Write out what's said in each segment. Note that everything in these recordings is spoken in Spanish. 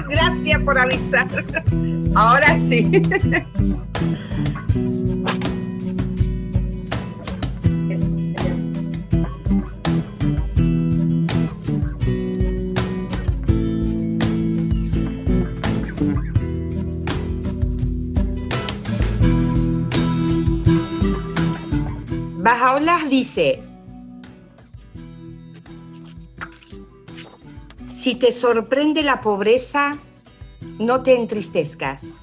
Gracias por avisar. Ahora sí. Bahá'u'lláh dice: si te sorprende la pobreza, no te entristezcas,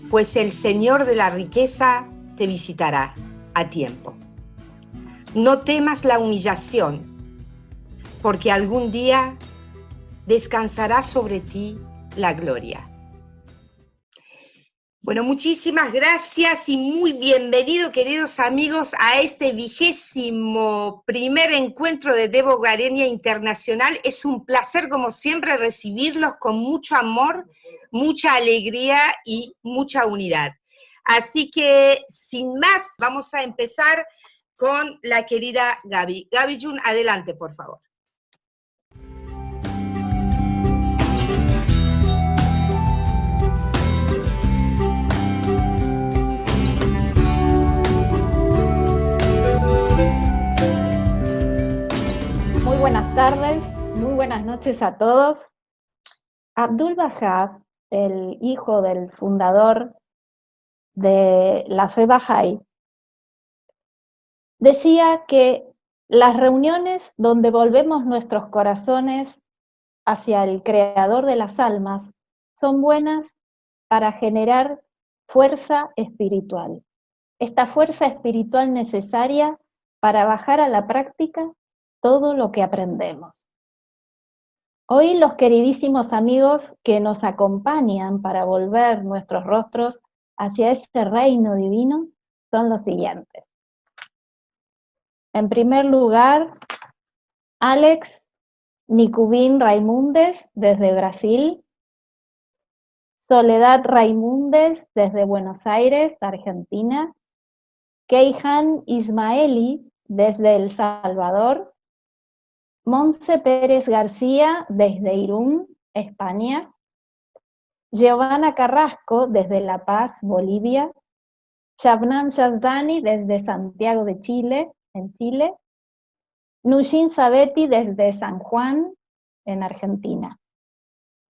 pues el Señor de la riqueza te visitará a tiempo. No temas la humillación, porque algún día descansará sobre ti la gloria. Bueno, muchísimas gracias y muy bienvenido, queridos amigos, a este 21º encuentro de Debo Garenia Internacional. Es un placer, como siempre, recibirlos con mucho amor, mucha alegría y mucha unidad. Así que, sin más, vamos a empezar con la querida Gaby. Gaby Jun, adelante, por favor. Muy buenas tardes, muy buenas noches a todos. Abdu'l-Bahá, el hijo del fundador de la fe Bahá'í, decía que las reuniones donde volvemos nuestros corazones hacia el Creador de las almas son buenas para generar fuerza espiritual. Esta fuerza espiritual necesaria para bajar a la práctica todo lo que aprendemos. Hoy los queridísimos amigos que nos acompañan para volver nuestros rostros hacia ese reino divino son los siguientes. En primer lugar, Alex Nicubín Raimundes desde Brasil, Soledad Raimundes desde Buenos Aires, Argentina, Keihan Ismaeli desde El Salvador, Monse Pérez García desde Irún, España, Giovanna Carrasco desde La Paz, Bolivia, Shabnan Yazdani desde Santiago de Chile, en Chile, Nushin Sabetti desde San Juan, en Argentina.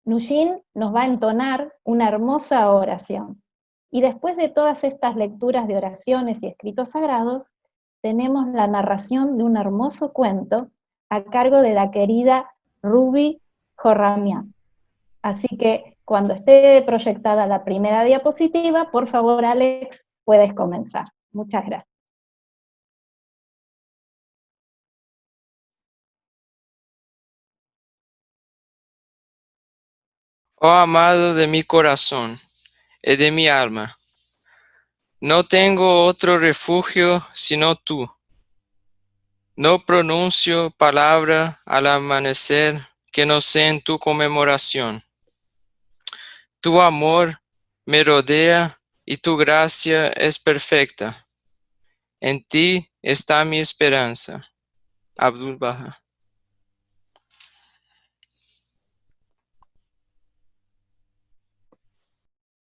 Nushin nos va a entonar una hermosa oración. Y después de todas estas lecturas de oraciones y escritos sagrados, tenemos la narración de un hermoso cuento a cargo de la querida Ruby Jorramian. Así que cuando esté proyectada la primera diapositiva, por favor, Alex, puedes comenzar. Muchas gracias. Oh amado de mi corazón y de mi alma, no tengo otro refugio sino tú. No pronuncio palabra al amanecer que no sea en tu conmemoración. Tu amor me rodea y tu gracia es perfecta. En ti está mi esperanza. Abdu'l-Bahá.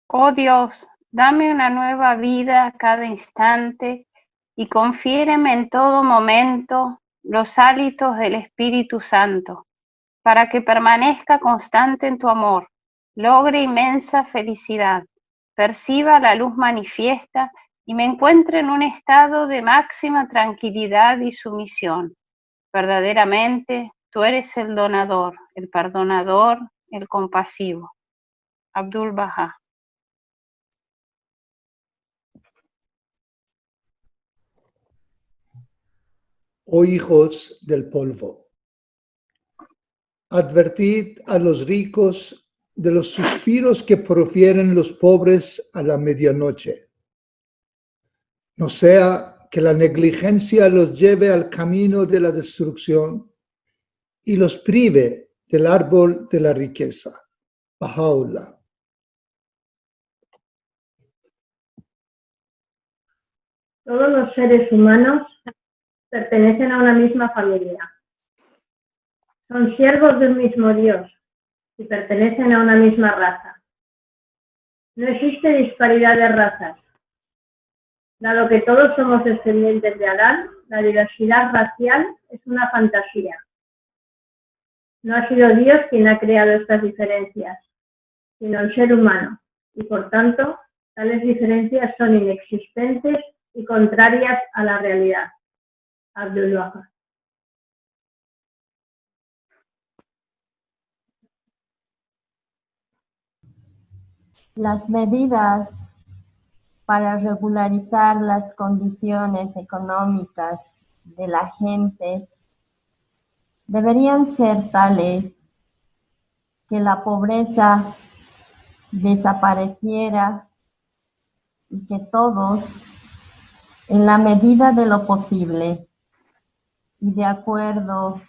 Oh Dios, dame una nueva vida a cada instante y confiéreme en todo momento los hálitos del Espíritu Santo, para que permanezca constante en tu amor, logre inmensa felicidad, perciba la luz manifiesta y me encuentre en un estado de máxima tranquilidad y sumisión. Verdaderamente, tú eres el donador, el perdonador, el compasivo. Abdu'l-Bahá. Oh hijos del polvo, advertid a los ricos de los suspiros que profieren los pobres a la medianoche. No sea que la negligencia los lleve al camino de la destrucción y los prive del árbol de la riqueza. Baha'u'llah. Todos los seres humanos pertenecen a una misma familia. Son siervos de un mismo Dios y pertenecen a una misma raza. No existe disparidad de razas. Dado que todos somos descendientes de Adán, la diversidad racial es una fantasía. No ha sido Dios quien ha creado estas diferencias, sino el ser humano, y por tanto, tales diferencias son inexistentes y contrarias a la realidad. Abdul Wahab. Las medidas para regularizar las condiciones económicas de la gente deberían ser tales que la pobreza desapareciera y que todos, en la medida de lo posible y de acuerdo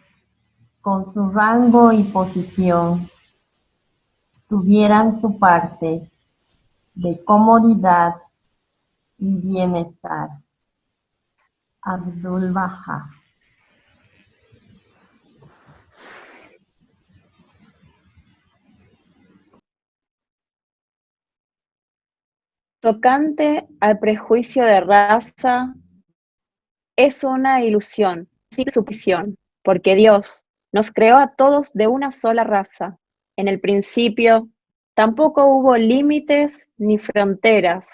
con su rango y posición, tuvieran su parte de comodidad y bienestar. Abdul Wahab. Tocante al prejuicio de raza, es una ilusión, sin suposición, porque Dios nos creó a todos de una sola raza. En el principio, tampoco hubo límites ni fronteras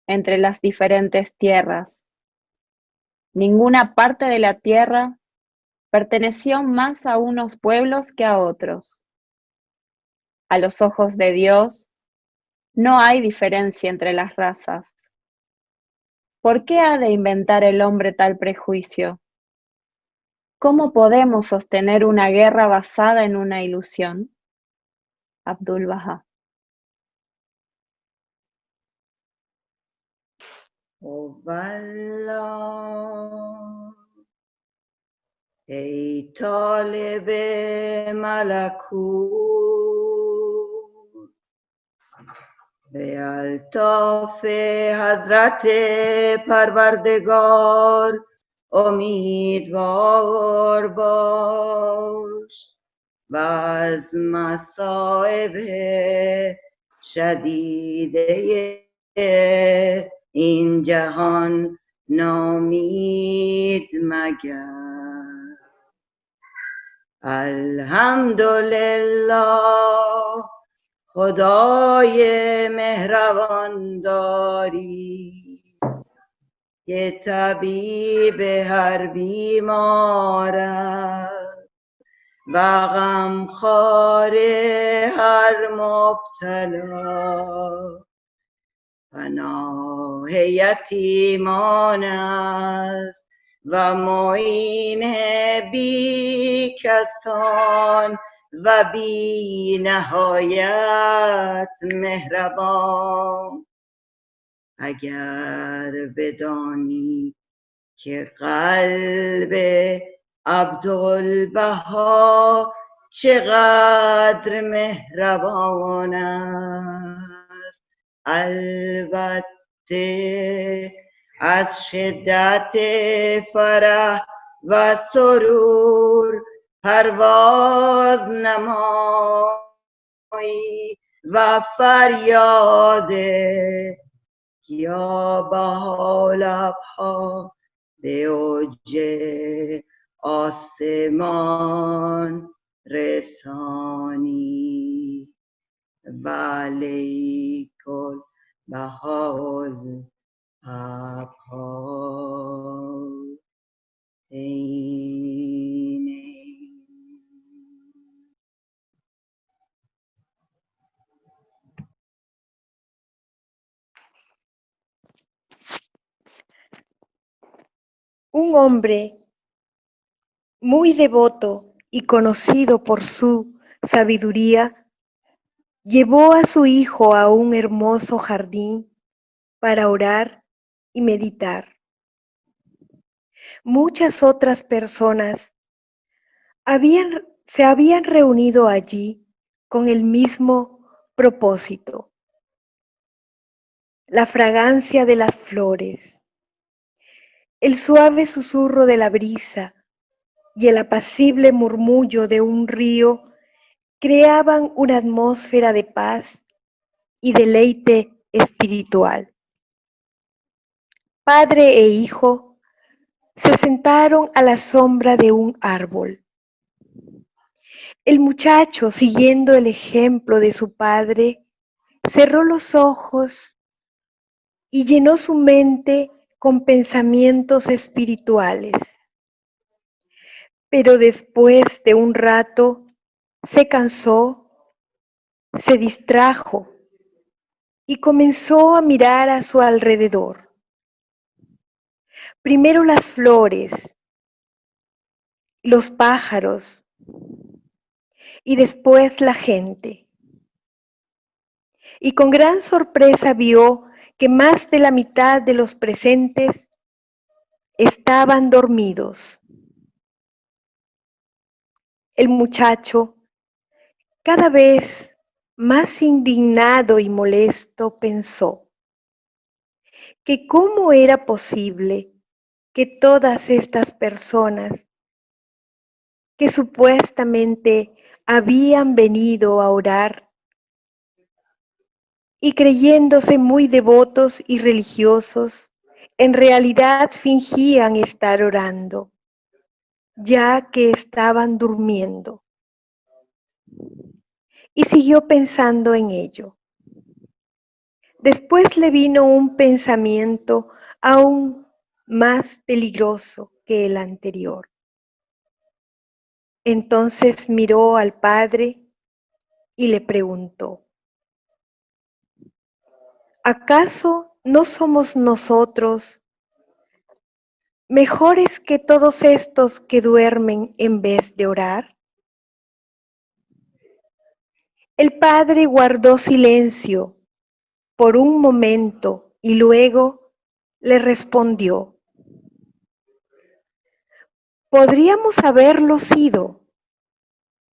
entre las diferentes tierras. Ninguna parte de la tierra perteneció más a unos pueblos que a otros. A los ojos de Dios, no hay diferencia entre las razas. ¿Por qué ha de inventar el hombre tal prejuicio? ¿Cómo podemos sostener una guerra basada en una ilusión? Abdul Wahab. Oh Allah, ey talib malakut, be altaf Hazrat Parvardegar امیدوار باش و از مصائب شدیده این جهان نامید مگر. الحمدلله خدای مهربان داری که طبیب هر بیمار است و غمخوار هر مبتلا. پناه یتیمان است و معین بی کسان و بی نهایت مهربان. اگر بدانی که قلب عبدالبها چقدر مهربان است، البته از شدت فرح و سرور پرواز نمایی و فریاد یا بها لبها به اوج آسمان رسانی. و علیکل بهاء الابهین. Un hombre muy devoto y conocido por su sabiduría, llevó a su hijo a un hermoso jardín para orar y meditar. Muchas otras personas se habían reunido allí con el mismo propósito, la fragancia de las flores, el suave susurro de la brisa y el apacible murmullo de un río creaban una atmósfera de paz y deleite espiritual. Padre e hijo se sentaron a la sombra de un árbol. El muchacho, siguiendo el ejemplo de su padre, cerró los ojos y llenó su mente con pensamientos espirituales. Pero después de un rato se cansó, se distrajo y comenzó a mirar a su alrededor. Primero las flores, los pájaros y después la gente. Y con gran sorpresa vio que más de la mitad de los presentes estaban dormidos. El muchacho, cada vez más indignado y molesto, pensó que cómo era posible que todas estas personas que supuestamente habían venido a orar y creyéndose muy devotos y religiosos, en realidad fingían estar orando, ya que estaban durmiendo. Y siguió pensando en ello. Después le vino un pensamiento aún más peligroso que el anterior. Entonces miró al padre y le preguntó: ¿acaso no somos nosotros mejores que todos estos que duermen en vez de orar? El padre guardó silencio por un momento y luego le respondió: podríamos haberlo sido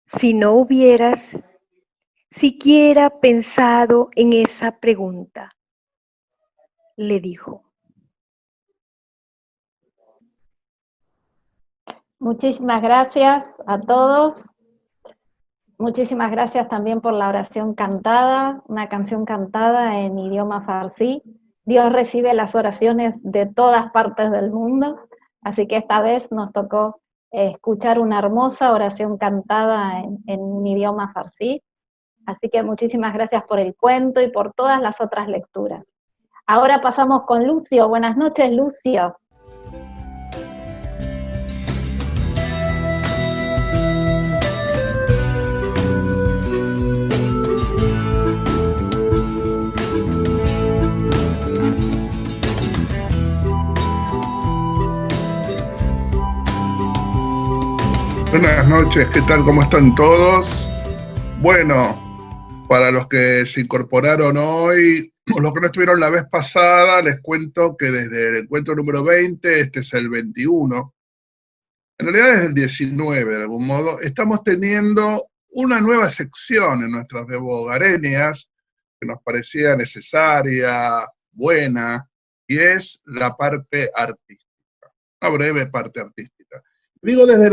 si no hubieras siquiera pensado en esa pregunta, le dijo. Muchísimas gracias a todos. Muchísimas gracias también por la oración cantada, una canción cantada en idioma farsi. Dios recibe las oraciones de todas partes del mundo, así que esta vez nos tocó escuchar una hermosa oración cantada en un idioma farsi. Así que muchísimas gracias por el cuento y por todas las otras lecturas. Ahora pasamos con Lucio. Buenas noches, Lucio. Buenas noches, ¿qué tal? ¿Cómo están todos? Bueno, para los que se incorporaron hoy, o los que no estuvieron la vez pasada, les cuento que desde el encuentro número 20, este es el 21, en realidad desde el 19 de algún modo, estamos teniendo una nueva sección en nuestras devogarenias que nos parecía necesaria, buena, y es la parte artística, una breve parte artística. Digo desde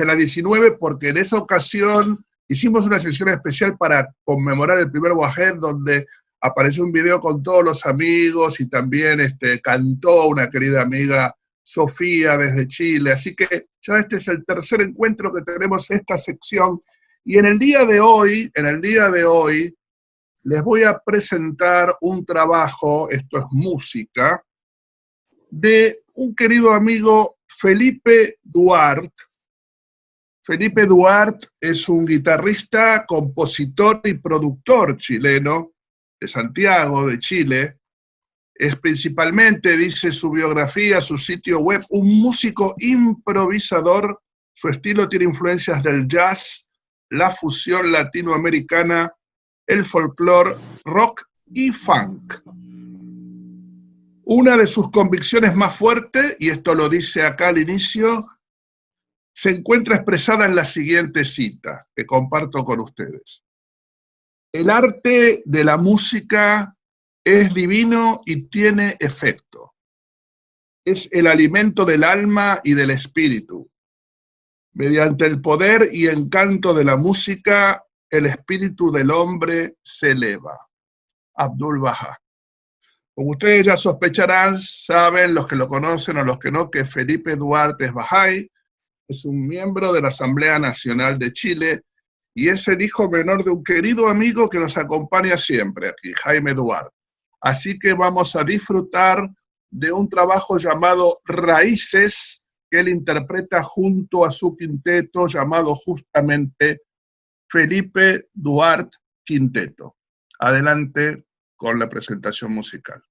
la 19 porque en esa ocasión hicimos una sección especial para conmemorar el primer Wahed, donde apareció un video con todos los amigos y también cantó una querida amiga Sofía desde Chile. Así que ya este es el tercer encuentro que tenemos esta sección. Y en el día de hoy, les voy a presentar un trabajo, esto es música, de un querido amigo Felipe Duarte. Felipe Duarte es un guitarrista, compositor y productor chileno de Santiago, de Chile. Es principalmente, dice su biografía, su sitio web, un músico improvisador. Su estilo tiene influencias del jazz, la fusión latinoamericana, el folclore, rock y funk. Una de sus convicciones más fuertes, y esto lo dice acá al inicio, se encuentra expresada en la siguiente cita que comparto con ustedes. El arte de la música es divino y tiene efecto. Es el alimento del alma y del espíritu. Mediante el poder y encanto de la música, el espíritu del hombre se eleva. Abdul Baha. Como ustedes ya sospecharán, saben los que lo conocen o los que no, que Felipe Duarte es Bahá'í, es un miembro de la Asamblea Nacional de Chile y es el hijo menor de un querido amigo que nos acompaña siempre aquí, Jaime Duarte. Así que vamos a disfrutar de un trabajo llamado Raíces, que él interpreta junto a su quinteto llamado justamente Felipe Duarte Quinteto. Adelante con la presentación musical.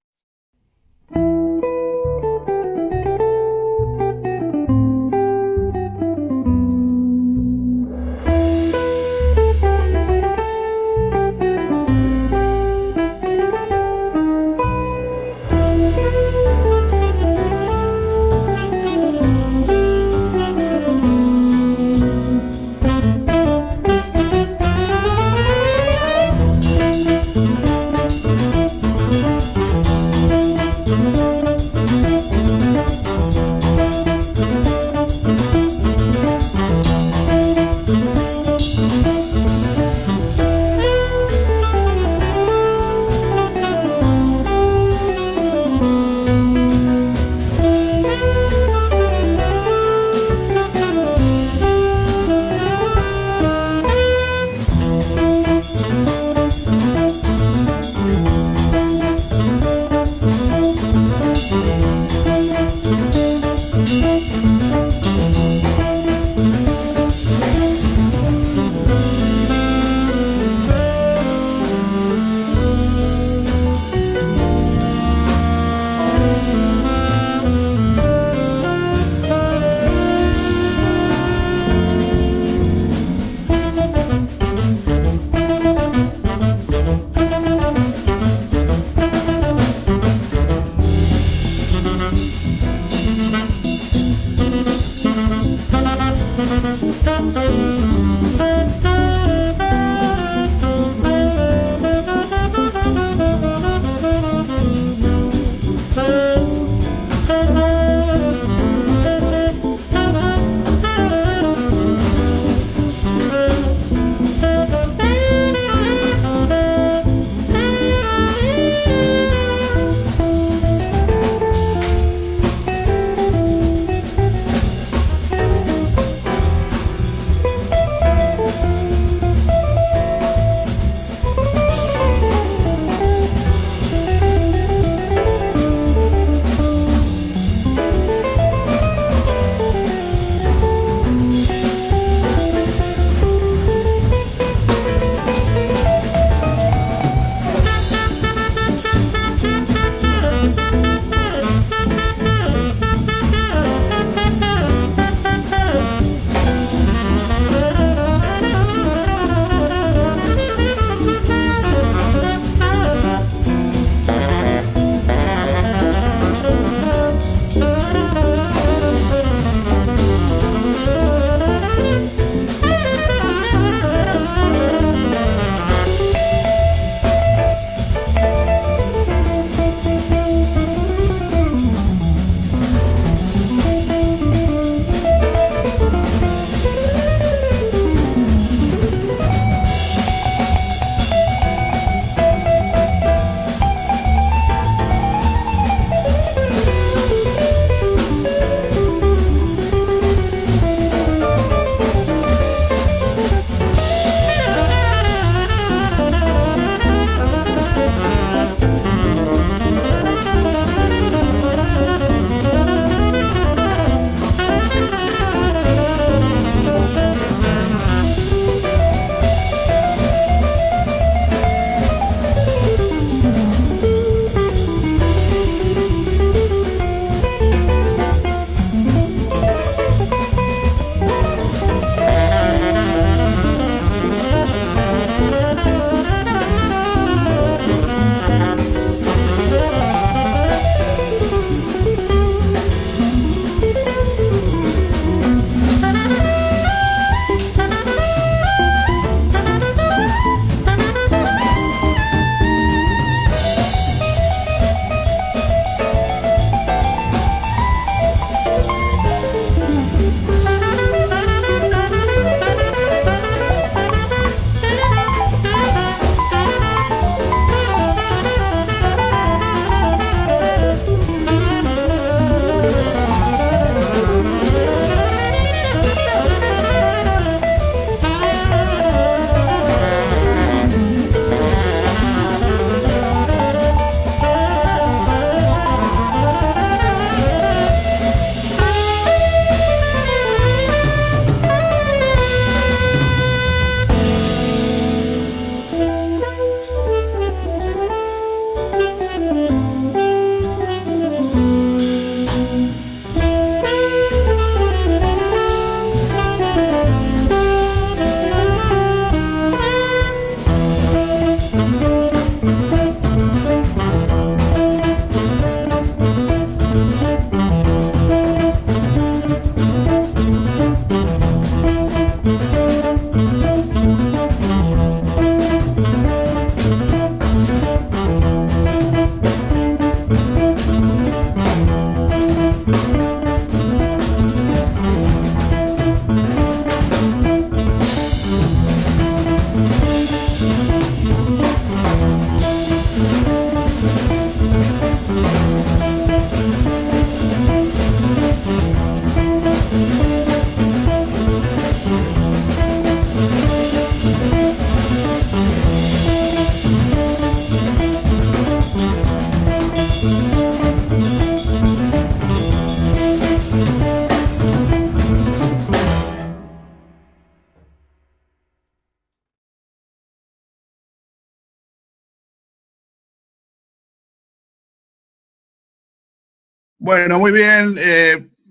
Bueno, muy bien.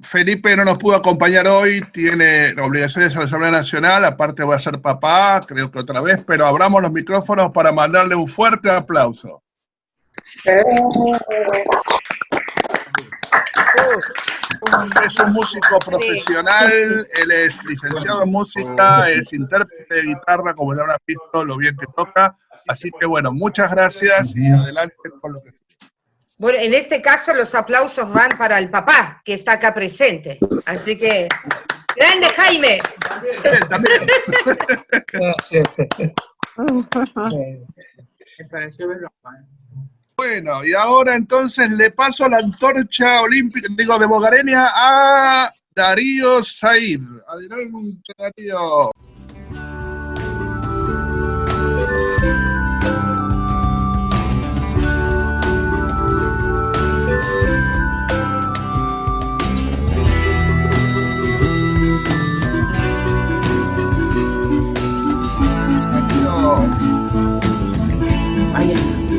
Felipe no nos pudo acompañar hoy, tiene obligaciones a la Asamblea Nacional, aparte voy a ser papá, creo que otra vez, pero abramos los micrófonos para mandarle un fuerte aplauso. Es un músico profesional, él es licenciado en música, es intérprete de guitarra, como ya habrán visto, lo bien que toca. Así que bueno, muchas gracias y adelante con lo que... Bueno, en este caso los aplausos van para el papá, que está acá presente. Así que, ¡grande Jaime! También. Bueno, y ahora entonces le paso la antorcha olímpica, digo, de Bogareña a Darío Said. Adelante, Darío.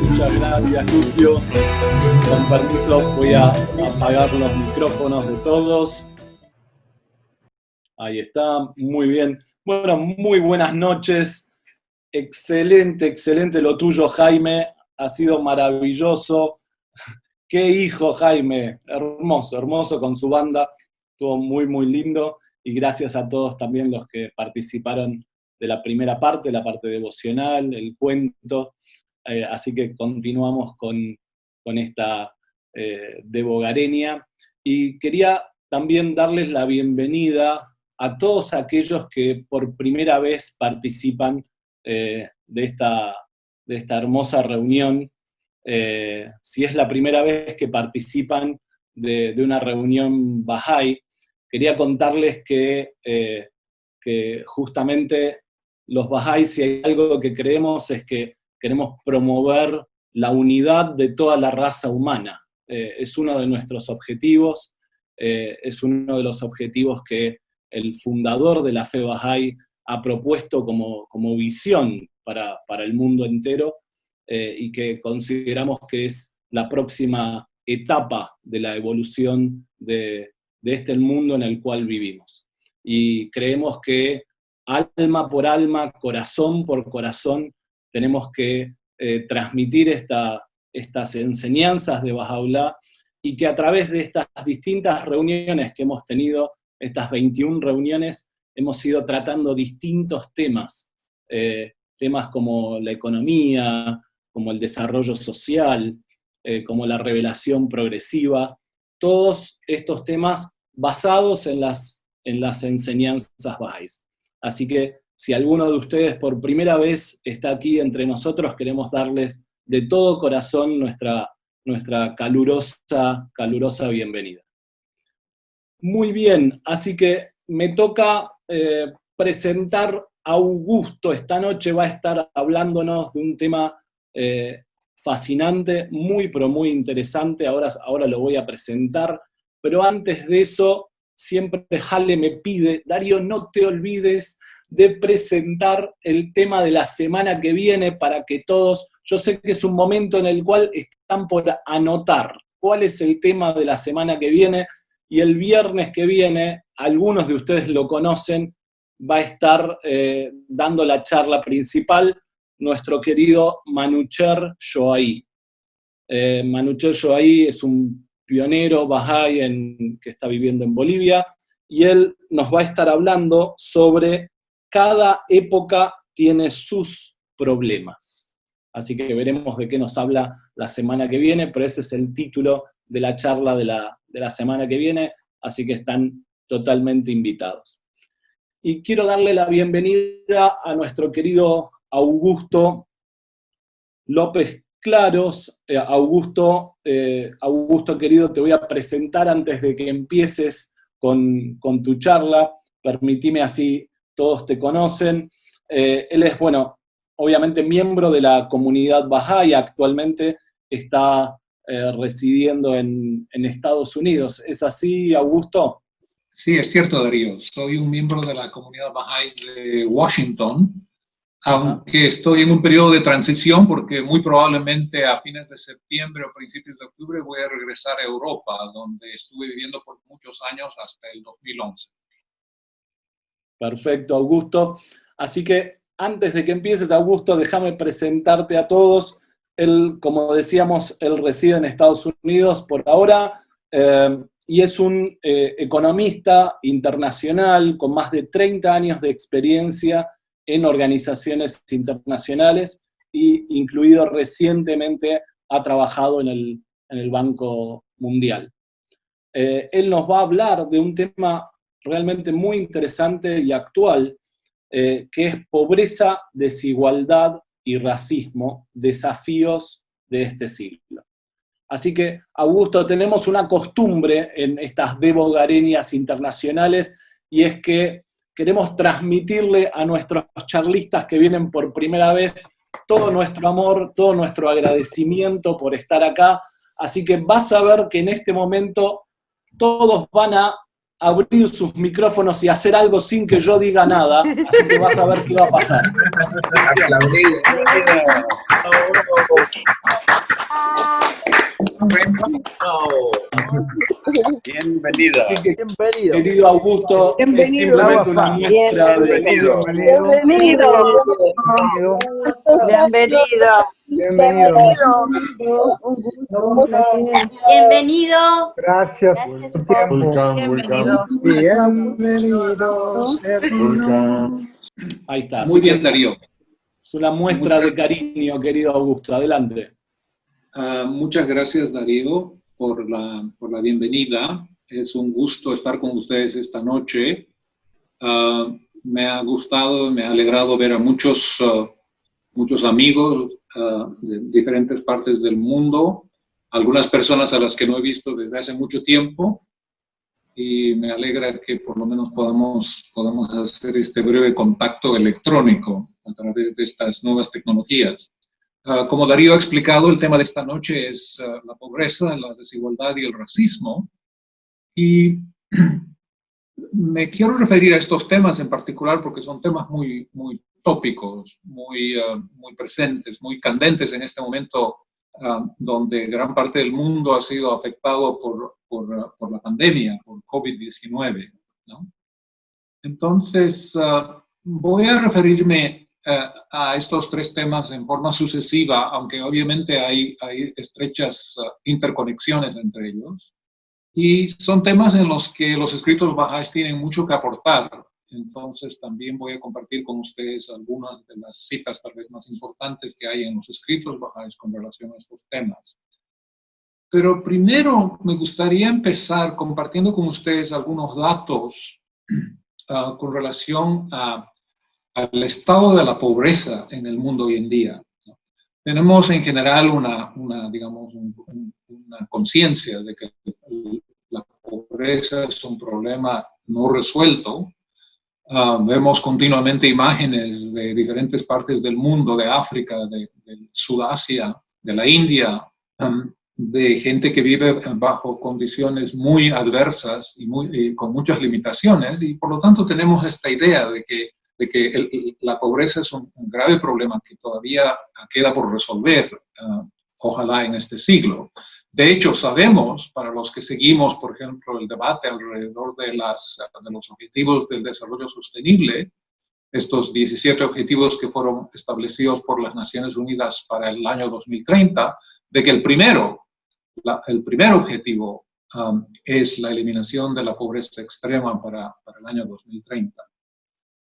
Muchas gracias, Lucio. Con permiso, voy a apagar los micrófonos de todos. Ahí está, muy bien. Bueno, muy buenas noches. Excelente, excelente lo tuyo, Jaime. Ha sido maravilloso. Qué hijo, Jaime. Hermoso, hermoso con su banda. Estuvo muy, muy lindo. Y gracias a todos también los que participaron de la primera parte, la parte devocional, el cuento. Así que continuamos con esta de Bogareña. Y quería también darles la bienvenida a todos aquellos que por primera vez participan de esta hermosa reunión. Si es la primera vez que participan de una reunión Bahá'í, quería contarles que justamente los Bahá'í, si hay algo que creemos, es que queremos promover la unidad de toda la raza humana. Es uno de nuestros objetivos, es uno de los objetivos que el fundador de la fe Bahá'í ha propuesto como visión para el mundo entero, y que consideramos que es la próxima etapa de la evolución de este mundo en el cual vivimos. Y creemos que alma por alma, corazón por corazón, tenemos que transmitir estas enseñanzas de Baha'u'lláh, y que a través de estas distintas reuniones que hemos tenido, estas 21 reuniones, hemos ido tratando distintos temas, temas como la economía, como el desarrollo social, como la revelación progresiva, todos estos temas basados en las enseñanzas Bahá'ís. Así que si alguno de ustedes por primera vez está aquí entre nosotros, queremos darles de todo corazón nuestra calurosa bienvenida. Muy bien, así que me toca presentar a Augusto. Esta noche va a estar hablándonos de un tema fascinante, muy pero muy interesante. Ahora lo voy a presentar, pero antes de eso, siempre Jale me pide, Darío, no te olvides de presentar el tema de la semana que viene para que todos, yo sé que es un momento en el cual están por anotar cuál es el tema de la semana que viene, y el viernes que viene, algunos de ustedes lo conocen, va a estar dando la charla principal nuestro querido Manucher Shoai. Manucher Shoai es un pionero Bahá'í que está viviendo en Bolivia, y él nos va a estar hablando sobre cada época tiene sus problemas. Así que veremos de qué nos habla la semana que viene, pero ese es el título de la charla de la semana que viene, así que están totalmente invitados. Y quiero darle la bienvenida a nuestro querido Augusto López Claros. Augusto, querido, te voy a presentar antes de que empieces con tu charla. Permitime, así todos te conocen. Él es, bueno, obviamente miembro de la comunidad Bahá'í, actualmente está residiendo en Estados Unidos. ¿Es así, Augusto? Sí, es cierto, Darío. Soy un miembro de la comunidad Bahá'í de Washington, aunque estoy en un periodo de transición porque muy probablemente a fines de septiembre o principios de octubre voy a regresar a Europa, donde estuve viviendo por muchos años hasta el 2011. Perfecto, Augusto. Así que antes de que empieces, Augusto, déjame presentarte a todos. Él, como decíamos, él reside en Estados Unidos por ahora y es un economista internacional con más de 30 años de experiencia en organizaciones internacionales e incluido recientemente ha trabajado en el Banco Mundial. Él nos va a hablar de un tema realmente muy interesante y actual, que es pobreza, desigualdad y racismo, desafíos de este siglo. Así que, Augusto, tenemos una costumbre en estas devogareñas internacionales, y es que queremos transmitirle a nuestros charlistas que vienen por primera vez todo nuestro amor, todo nuestro agradecimiento por estar acá. Así que vas a ver que en este momento todos van a abrir sus micrófonos y hacer algo sin que yo diga nada, así que vas a ver qué va a pasar. Bienvenida. Así que, querido Augusto, bienvenido. Es simplemente una muestra Bienvenido. Bienvenido. Gracias por tu tiempo. Bienvenidos, Ahí está. Muy bien, Darío. Es una muestra de cariño, querido Augusto. Adelante. Muchas gracias, Darío, por la bienvenida. Es un gusto estar con ustedes esta noche. Me ha gustado, me ha alegrado ver a muchos amigos de diferentes partes del mundo, algunas personas a las que no he visto desde hace mucho tiempo, y me alegra que por lo menos podamos hacer este breve contacto electrónico a través de estas nuevas tecnologías. Como Darío ha explicado, el tema de esta noche es la pobreza, la desigualdad y el racismo. Y me quiero referir a estos temas en particular porque son temas muy tópicos, muy presentes, muy candentes en este momento, donde gran parte del mundo ha sido afectado por la pandemia, por COVID-19, ¿no? Entonces, voy a referirme a estos tres temas en forma sucesiva, aunque obviamente hay estrechas interconexiones entre ellos. Y son temas en los que los escritos bahá'ís tienen mucho que aportar. Entonces también voy a compartir con ustedes algunas de las citas tal vez más importantes que hay en los escritos bahá'ís con relación a estos temas. Pero primero me gustaría empezar compartiendo con ustedes algunos datos con relación al estado de la pobreza en el mundo hoy en día. Tenemos en general una conciencia de que la pobreza es un problema no resuelto. Vemos continuamente imágenes de diferentes partes del mundo, de África, de Sudasia, de la India, de gente que vive bajo condiciones muy adversas y con muchas limitaciones, y por lo tanto tenemos esta idea de que la pobreza es un grave problema que todavía queda por resolver, ojalá en este siglo. De hecho, sabemos, para los que seguimos, por ejemplo, el debate alrededor de los objetivos del desarrollo sostenible, estos 17 objetivos que fueron establecidos por las Naciones Unidas para el año 2030, de que el primer objetivo es la eliminación de la pobreza extrema para el año 2030.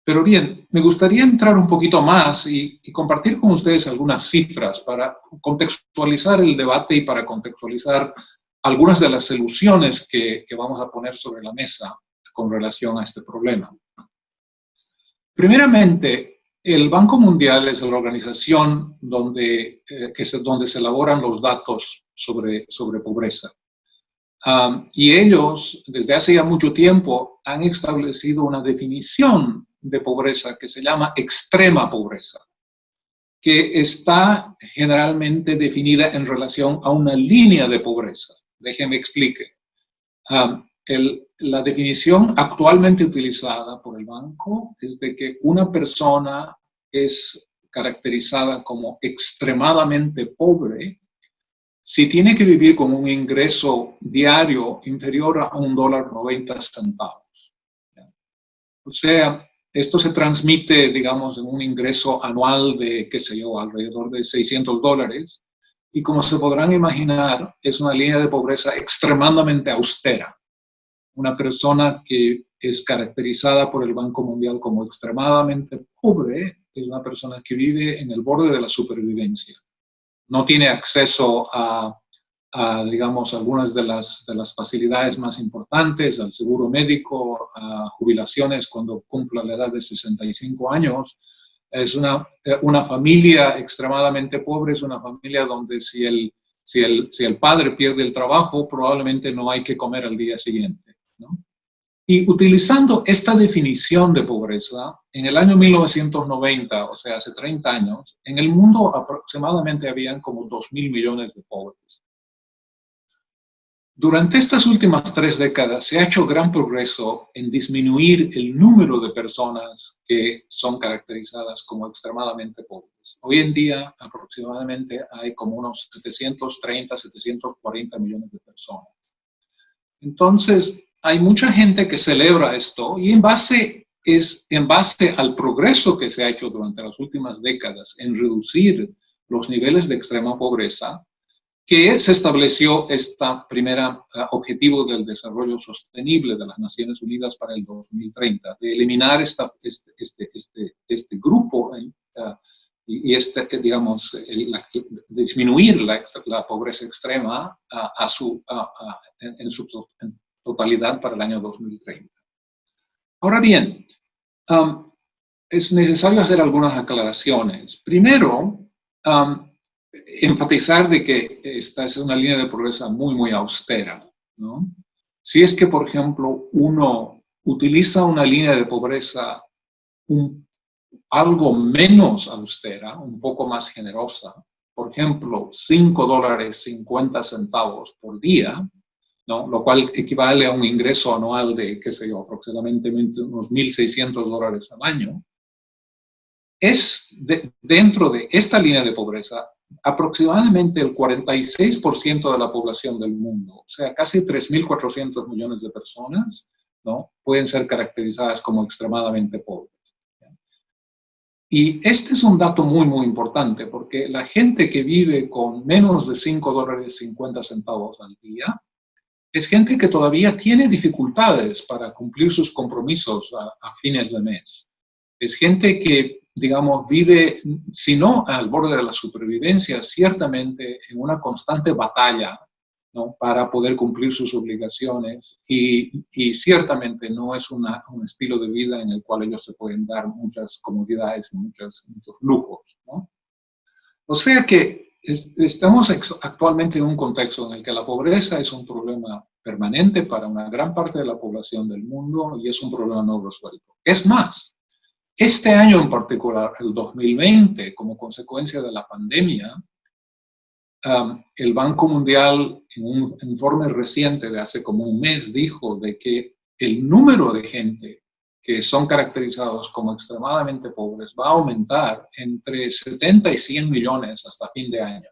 Pero bien, me gustaría entrar un poquito más y compartir con ustedes algunas cifras para contextualizar el debate y para contextualizar algunas de las soluciones que vamos a poner sobre la mesa con relación a este problema. Primeramente, el Banco Mundial es la organización donde se elaboran los datos sobre pobreza. Y ellos, desde hace ya mucho tiempo, han establecido una definición de pobreza que se llama extrema pobreza, que está generalmente definida en relación a una línea de pobreza. Déjenme explique. La definición actualmente utilizada por el banco es de que una persona es caracterizada como extremadamente pobre si tiene que vivir con un ingreso diario inferior a $1.90. O sea, esto se transmite, digamos, en un ingreso anual de, qué sé yo, alrededor de $600. Y como se podrán imaginar, es una línea de pobreza extremadamente austera. Una persona que es caracterizada por el Banco Mundial como extremadamente pobre es una persona que vive en el borde de la supervivencia. No tiene acceso a digamos, algunas de las facilidades más importantes, al seguro médico, a jubilaciones cuando cumpla la edad de 65 años. Es una familia extremadamente pobre, es una familia donde si el padre pierde el trabajo, probablemente no hay que comer al día siguiente, ¿no? Y utilizando esta definición de pobreza, en el año 1990, o sea, hace 30 años, en el mundo aproximadamente habían como 2.000 millones de pobres. Durante estas últimas 3 décadas se ha hecho gran progreso en disminuir el número de personas que son caracterizadas como extremadamente pobres. Hoy en día aproximadamente hay como unos 730, 740 millones de personas. Entonces, hay mucha gente que celebra esto y en base al progreso que se ha hecho durante las últimas décadas en reducir los niveles de extrema pobreza, que se estableció este primer objetivo del desarrollo sostenible de las Naciones Unidas para el 2030, de eliminar este grupo y digamos, disminuir la pobreza extrema en su totalidad para el año 2030. Ahora bien, es necesario hacer algunas aclaraciones. Primero, enfatizar de que esta es una línea de pobreza muy, muy austera, ¿no? Si es que, por ejemplo, uno utiliza una línea de pobreza algo menos austera, un poco más generosa, por ejemplo, $5.50 por día, ¿no? Lo cual equivale a un ingreso anual de, qué sé yo, aproximadamente unos $1.600 al año, dentro de esta línea de pobreza, aproximadamente el 46% de la población del mundo, o sea, casi 3.400 millones de personas, ¿no? Pueden ser caracterizadas como extremadamente pobres. Y este es un dato muy, muy importante, porque la gente que vive con menos de $5.50 al día es gente que todavía tiene dificultades para cumplir sus compromisos a fines de mes. Es gente que, digamos, vive, si no al borde de la supervivencia, ciertamente en una constante batalla, ¿no? Para poder cumplir sus obligaciones y ciertamente no es un estilo de vida en el cual ellos se pueden dar muchas comodidades y muchos lujos, ¿no? O sea que estamos actualmente en un contexto en el que la pobreza es un problema permanente para una gran parte de la población del mundo y es un problema no resuelto. Es más, este año en particular, el 2020, como consecuencia de la pandemia, el Banco Mundial, en un informe reciente de hace como un mes, dijo de que el número de gente que son caracterizados como extremadamente pobres va a aumentar entre 70 y 100 millones hasta fin de año.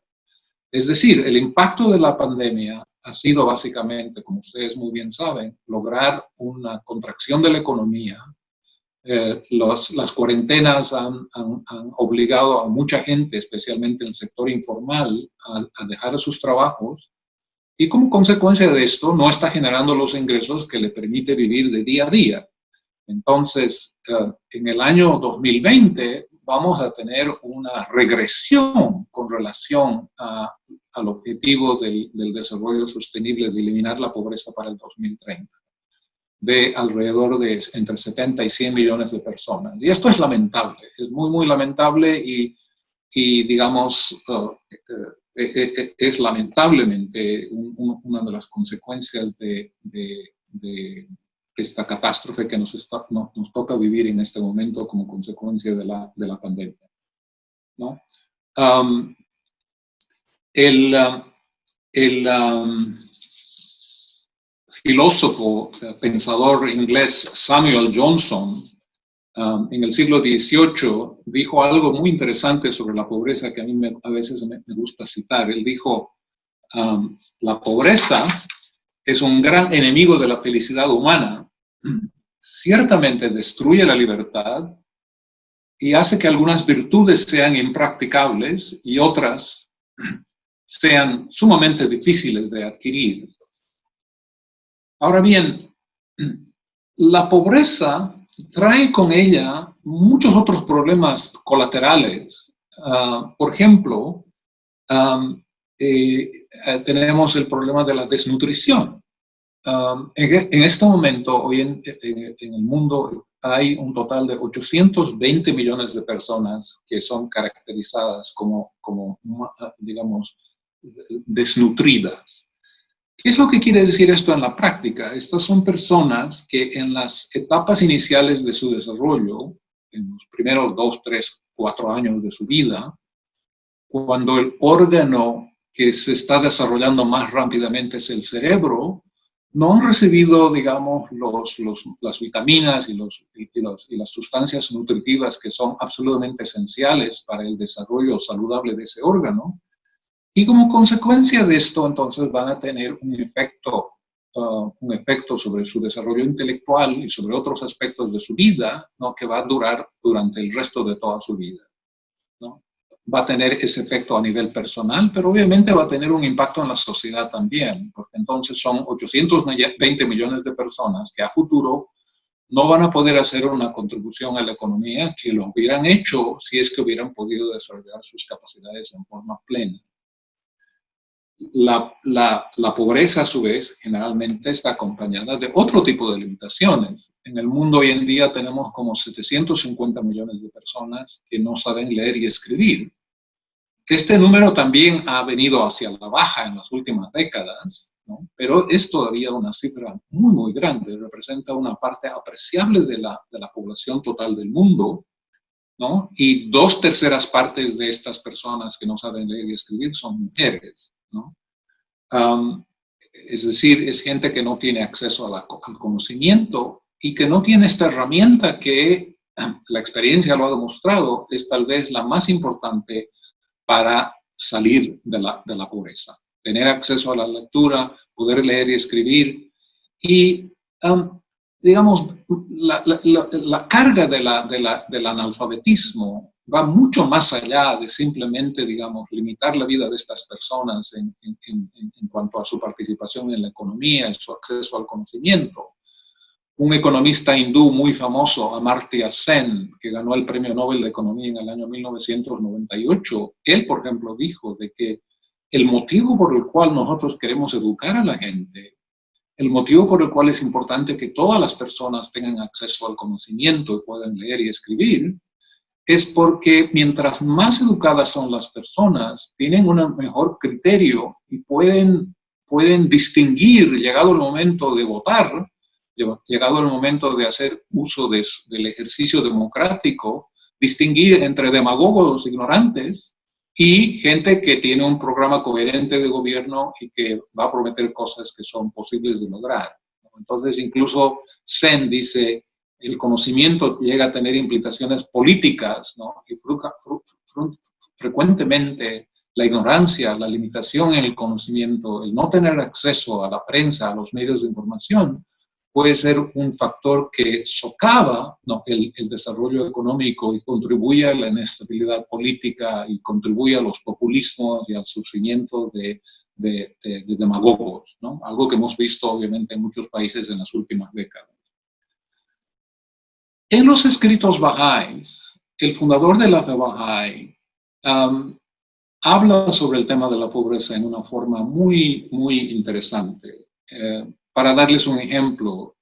Es decir, el impacto de la pandemia ha sido básicamente, como ustedes muy bien saben, lograr una contracción de la economía. Las cuarentenas han obligado a mucha gente, especialmente en el sector informal, a dejar sus trabajos y como consecuencia de esto no está generando los ingresos que le permite vivir de día a día. Entonces, en el año 2020 vamos a tener una regresión con relación al objetivo del desarrollo sostenible de eliminar la pobreza para el 2030. De alrededor de entre 70 y 100 millones de personas. Y esto es lamentable, es muy, muy lamentable y digamos, es lamentablemente una de las consecuencias de esta catástrofe que nos toca vivir en este momento como consecuencia de la pandemia, ¿no? Filósofo, pensador inglés Samuel Johnson en el siglo XVIII, dijo algo muy interesante sobre la pobreza que a mí a veces me gusta citar. Él dijo, la pobreza es un gran enemigo de la felicidad humana. Ciertamente destruye la libertad y hace que algunas virtudes sean impracticables y otras sean sumamente difíciles de adquirir. Ahora bien, la pobreza trae con ella muchos otros problemas colaterales. Por ejemplo, tenemos el problema de la desnutrición. En este momento, hoy en el mundo, hay un total de 820 millones de personas que son caracterizadas como digamos, desnutridas. ¿Qué es lo que quiere decir esto en la práctica? Estas son personas que en las etapas iniciales de su desarrollo, en los primeros 2, 3, 4 años de su vida, cuando el órgano que se está desarrollando más rápidamente es el cerebro, no han recibido, digamos, las vitaminas y las sustancias nutritivas que son absolutamente esenciales para el desarrollo saludable de ese órgano. Y como consecuencia de esto, entonces van a tener un efecto sobre su desarrollo intelectual y sobre otros aspectos de su vida, ¿no?, que va a durar durante el resto de toda su vida, ¿no? Va a tener ese efecto a nivel personal, pero obviamente va a tener un impacto en la sociedad también, porque entonces son 820 millones de personas que a futuro no van a poder hacer una contribución a la economía que lo hubieran hecho si es que hubieran podido desarrollar sus capacidades en forma plena. La pobreza, a su vez, generalmente está acompañada de otro tipo de limitaciones. En el mundo hoy en día tenemos como 750 millones de personas que no saben leer y escribir. Este número también ha venido hacia la baja en las últimas décadas, ¿no? Pero es todavía una cifra muy, muy grande. Representa una parte apreciable de la población total del mundo, ¿no? Y 2/3 partes de estas personas que no saben leer y escribir son mujeres, ¿no? Es decir, es gente que no tiene acceso al conocimiento y que no tiene esta herramienta que la experiencia lo ha demostrado, es tal vez la más importante para salir de la pobreza. Tener acceso a la lectura, poder leer y escribir y, digamos, la carga del analfabetismo va mucho más allá de simplemente, digamos, limitar la vida de estas personas en cuanto a su participación en la economía y su acceso al conocimiento. Un economista hindú muy famoso, Amartya Sen, que ganó el Premio Nobel de Economía en el año 1998, él, por ejemplo, dijo de que el motivo por el cual nosotros queremos educar a la gente, el motivo por el cual es importante que todas las personas tengan acceso al conocimiento y puedan leer y escribir, es porque mientras más educadas son las personas, tienen un mejor criterio y pueden distinguir, llegado el momento de votar, llegado el momento de hacer uso del ejercicio democrático, distinguir entre demagogos ignorantes y gente que tiene un programa coherente de gobierno y que va a prometer cosas que son posibles de lograr. Entonces, incluso Sen dice, el conocimiento llega a tener implicaciones políticas, ¿no? Y frecuentemente la ignorancia, la limitación en el conocimiento, el no tener acceso a la prensa, a los medios de información, puede ser un factor que socava, ¿no?, el desarrollo económico y contribuye a la inestabilidad política y contribuye a los populismos y al surgimiento de demagogos, ¿no? Algo que hemos visto obviamente en muchos países en las últimas décadas. En los escritos Bahá'ís, el fundador de la fe Bahá'í habla sobre el tema de la pobreza en una forma muy, muy interesante. Para darles un ejemplo,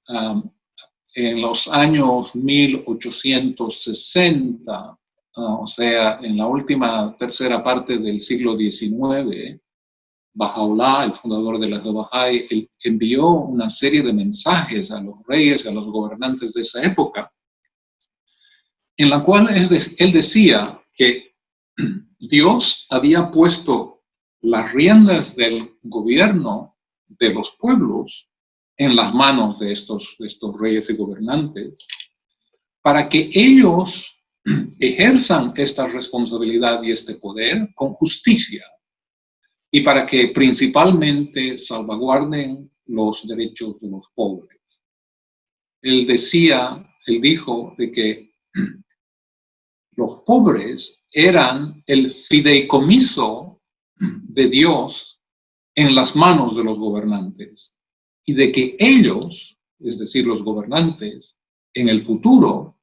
en los años 1860, o sea, en la última tercera parte del siglo XIX, Baha'u'lláh, el fundador de la fe Bahá'í, envió una serie de mensajes a los reyes y a los gobernantes de esa época, en la cual él decía que Dios había puesto las riendas del gobierno de los pueblos en las manos de estos reyes y gobernantes, para que ellos ejerzan esta responsabilidad y este poder con justicia y para que principalmente salvaguarden los derechos de los pobres. Él dijo de que los pobres eran el fideicomiso de Dios en las manos de los gobernantes y de que ellos, es decir, los gobernantes, en el futuro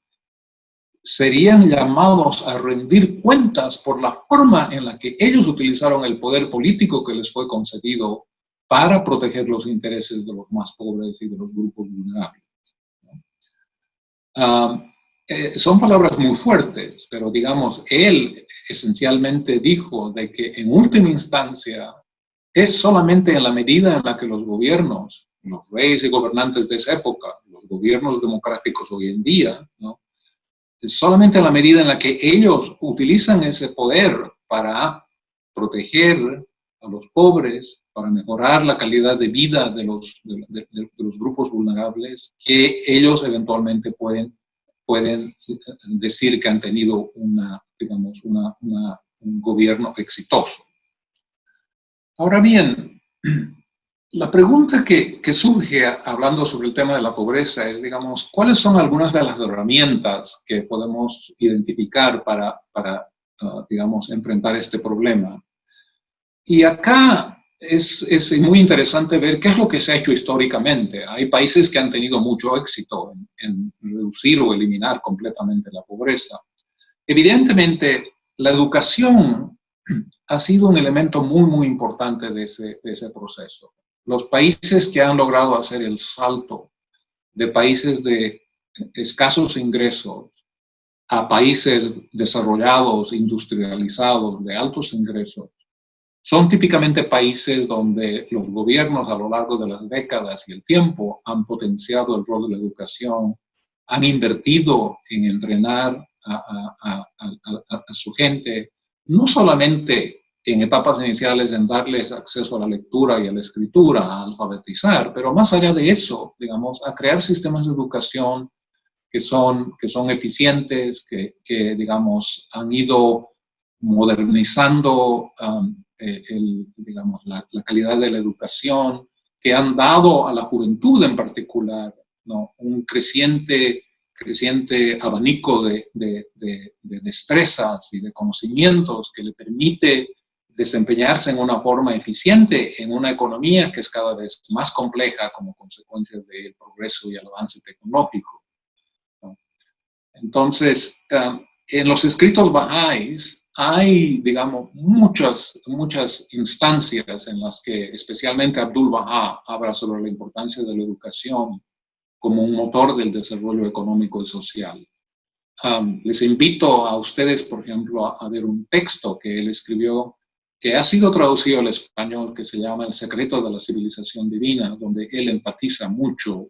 serían llamados a rendir cuentas por la forma en la que ellos utilizaron el poder político que les fue concedido para proteger los intereses de los más pobres y de los grupos vulnerables. Son palabras muy fuertes, pero digamos, él esencialmente dijo de que en última instancia es solamente en la medida en la que los gobiernos, los reyes y gobernantes de esa época, los gobiernos democráticos hoy en día, ¿no? Es solamente en la medida en la que ellos utilizan ese poder para proteger a los pobres, para mejorar la calidad de vida de los grupos vulnerables, que ellos eventualmente pueden decir que han tenido un gobierno exitoso. Ahora bien, la pregunta que surge hablando sobre el tema de la pobreza es, digamos, ¿cuáles son algunas de las herramientas que podemos identificar para digamos, enfrentar este problema? Y acá es muy interesante ver qué es lo que se ha hecho históricamente. Hay países que han tenido mucho éxito en reducir o eliminar completamente la pobreza. Evidentemente, la educación ha sido un elemento muy, muy importante de ese proceso. Los países que han logrado hacer el salto de países de escasos ingresos a países desarrollados, industrializados, de altos ingresos, son típicamente países donde los gobiernos a lo largo de las décadas y el tiempo han potenciado el rol de la educación, han invertido en entrenar a su gente, no solamente en etapas iniciales en darles acceso a la lectura y a la escritura, a alfabetizar, pero más allá de eso, digamos, a crear sistemas de educación que son eficientes, que digamos, han ido modernizando digamos, la calidad de la educación, que han dado a la juventud en particular, ¿no?, un creciente abanico de destrezas y de conocimientos que le permite desempeñarse en una forma eficiente en una economía que es cada vez más compleja como consecuencia del progreso y el avance tecnológico, ¿no? Entonces, en los escritos bahá'ís hay, digamos, muchas instancias en las que especialmente Abdul Bahá habla sobre la importancia de la educación como un motor del desarrollo económico y social. Les invito a ustedes, por ejemplo, a ver un texto que él escribió, que ha sido traducido al español, que se llama El secreto de la civilización divina, donde él enfatiza mucho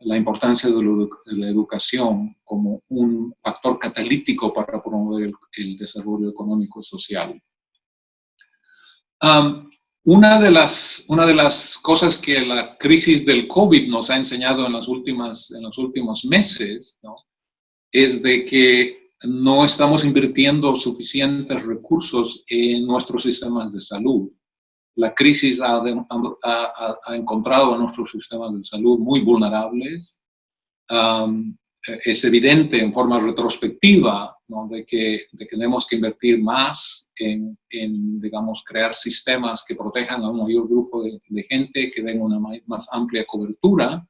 la importancia de la educación como un factor catalítico para promover el desarrollo económico y social. Una de las cosas que la crisis del COVID nos ha enseñado en los últimos meses, ¿no?, es de que no estamos invirtiendo suficientes recursos en nuestros sistemas de salud. La crisis ha encontrado a nuestros sistemas de salud muy vulnerables. Es evidente en forma retrospectiva, ¿no?, de que tenemos que invertir más en, digamos, crear sistemas que protejan a un mayor grupo de gente, que den una más amplia cobertura,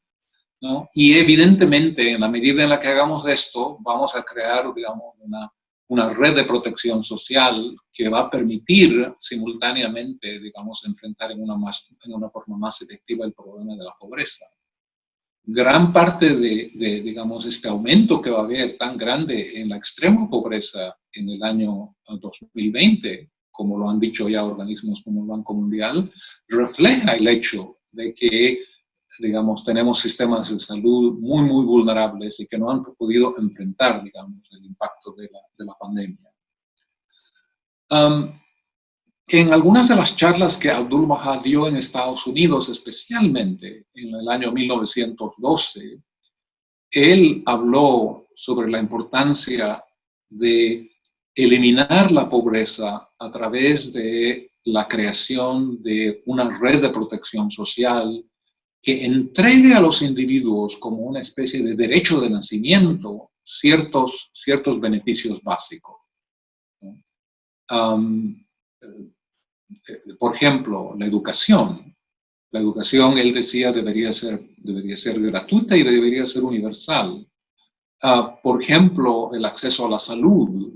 ¿no? Y evidentemente, en la medida en la que hagamos esto, vamos a crear, digamos, una red de protección social que va a permitir simultáneamente, digamos, enfrentar en una forma más efectiva el problema de la pobreza. Gran parte de digamos, este aumento que va a haber tan grande en la extrema pobreza en el año 2020, como lo han dicho ya organismos como el Banco Mundial, refleja el hecho de que, digamos, tenemos sistemas de salud muy, muy vulnerables y que no han podido enfrentar, digamos, el impacto de la pandemia. En algunas de las charlas que Abdul Bahá dio en Estados Unidos, especialmente en el año 1912, él habló sobre la importancia de eliminar la pobreza a través de la creación de una red de protección social que entregue a los individuos como una especie de derecho de nacimiento ciertos beneficios básicos. Por ejemplo, la educación. La educación, él decía, debería ser gratuita y debería ser universal. Por ejemplo, el acceso a la salud.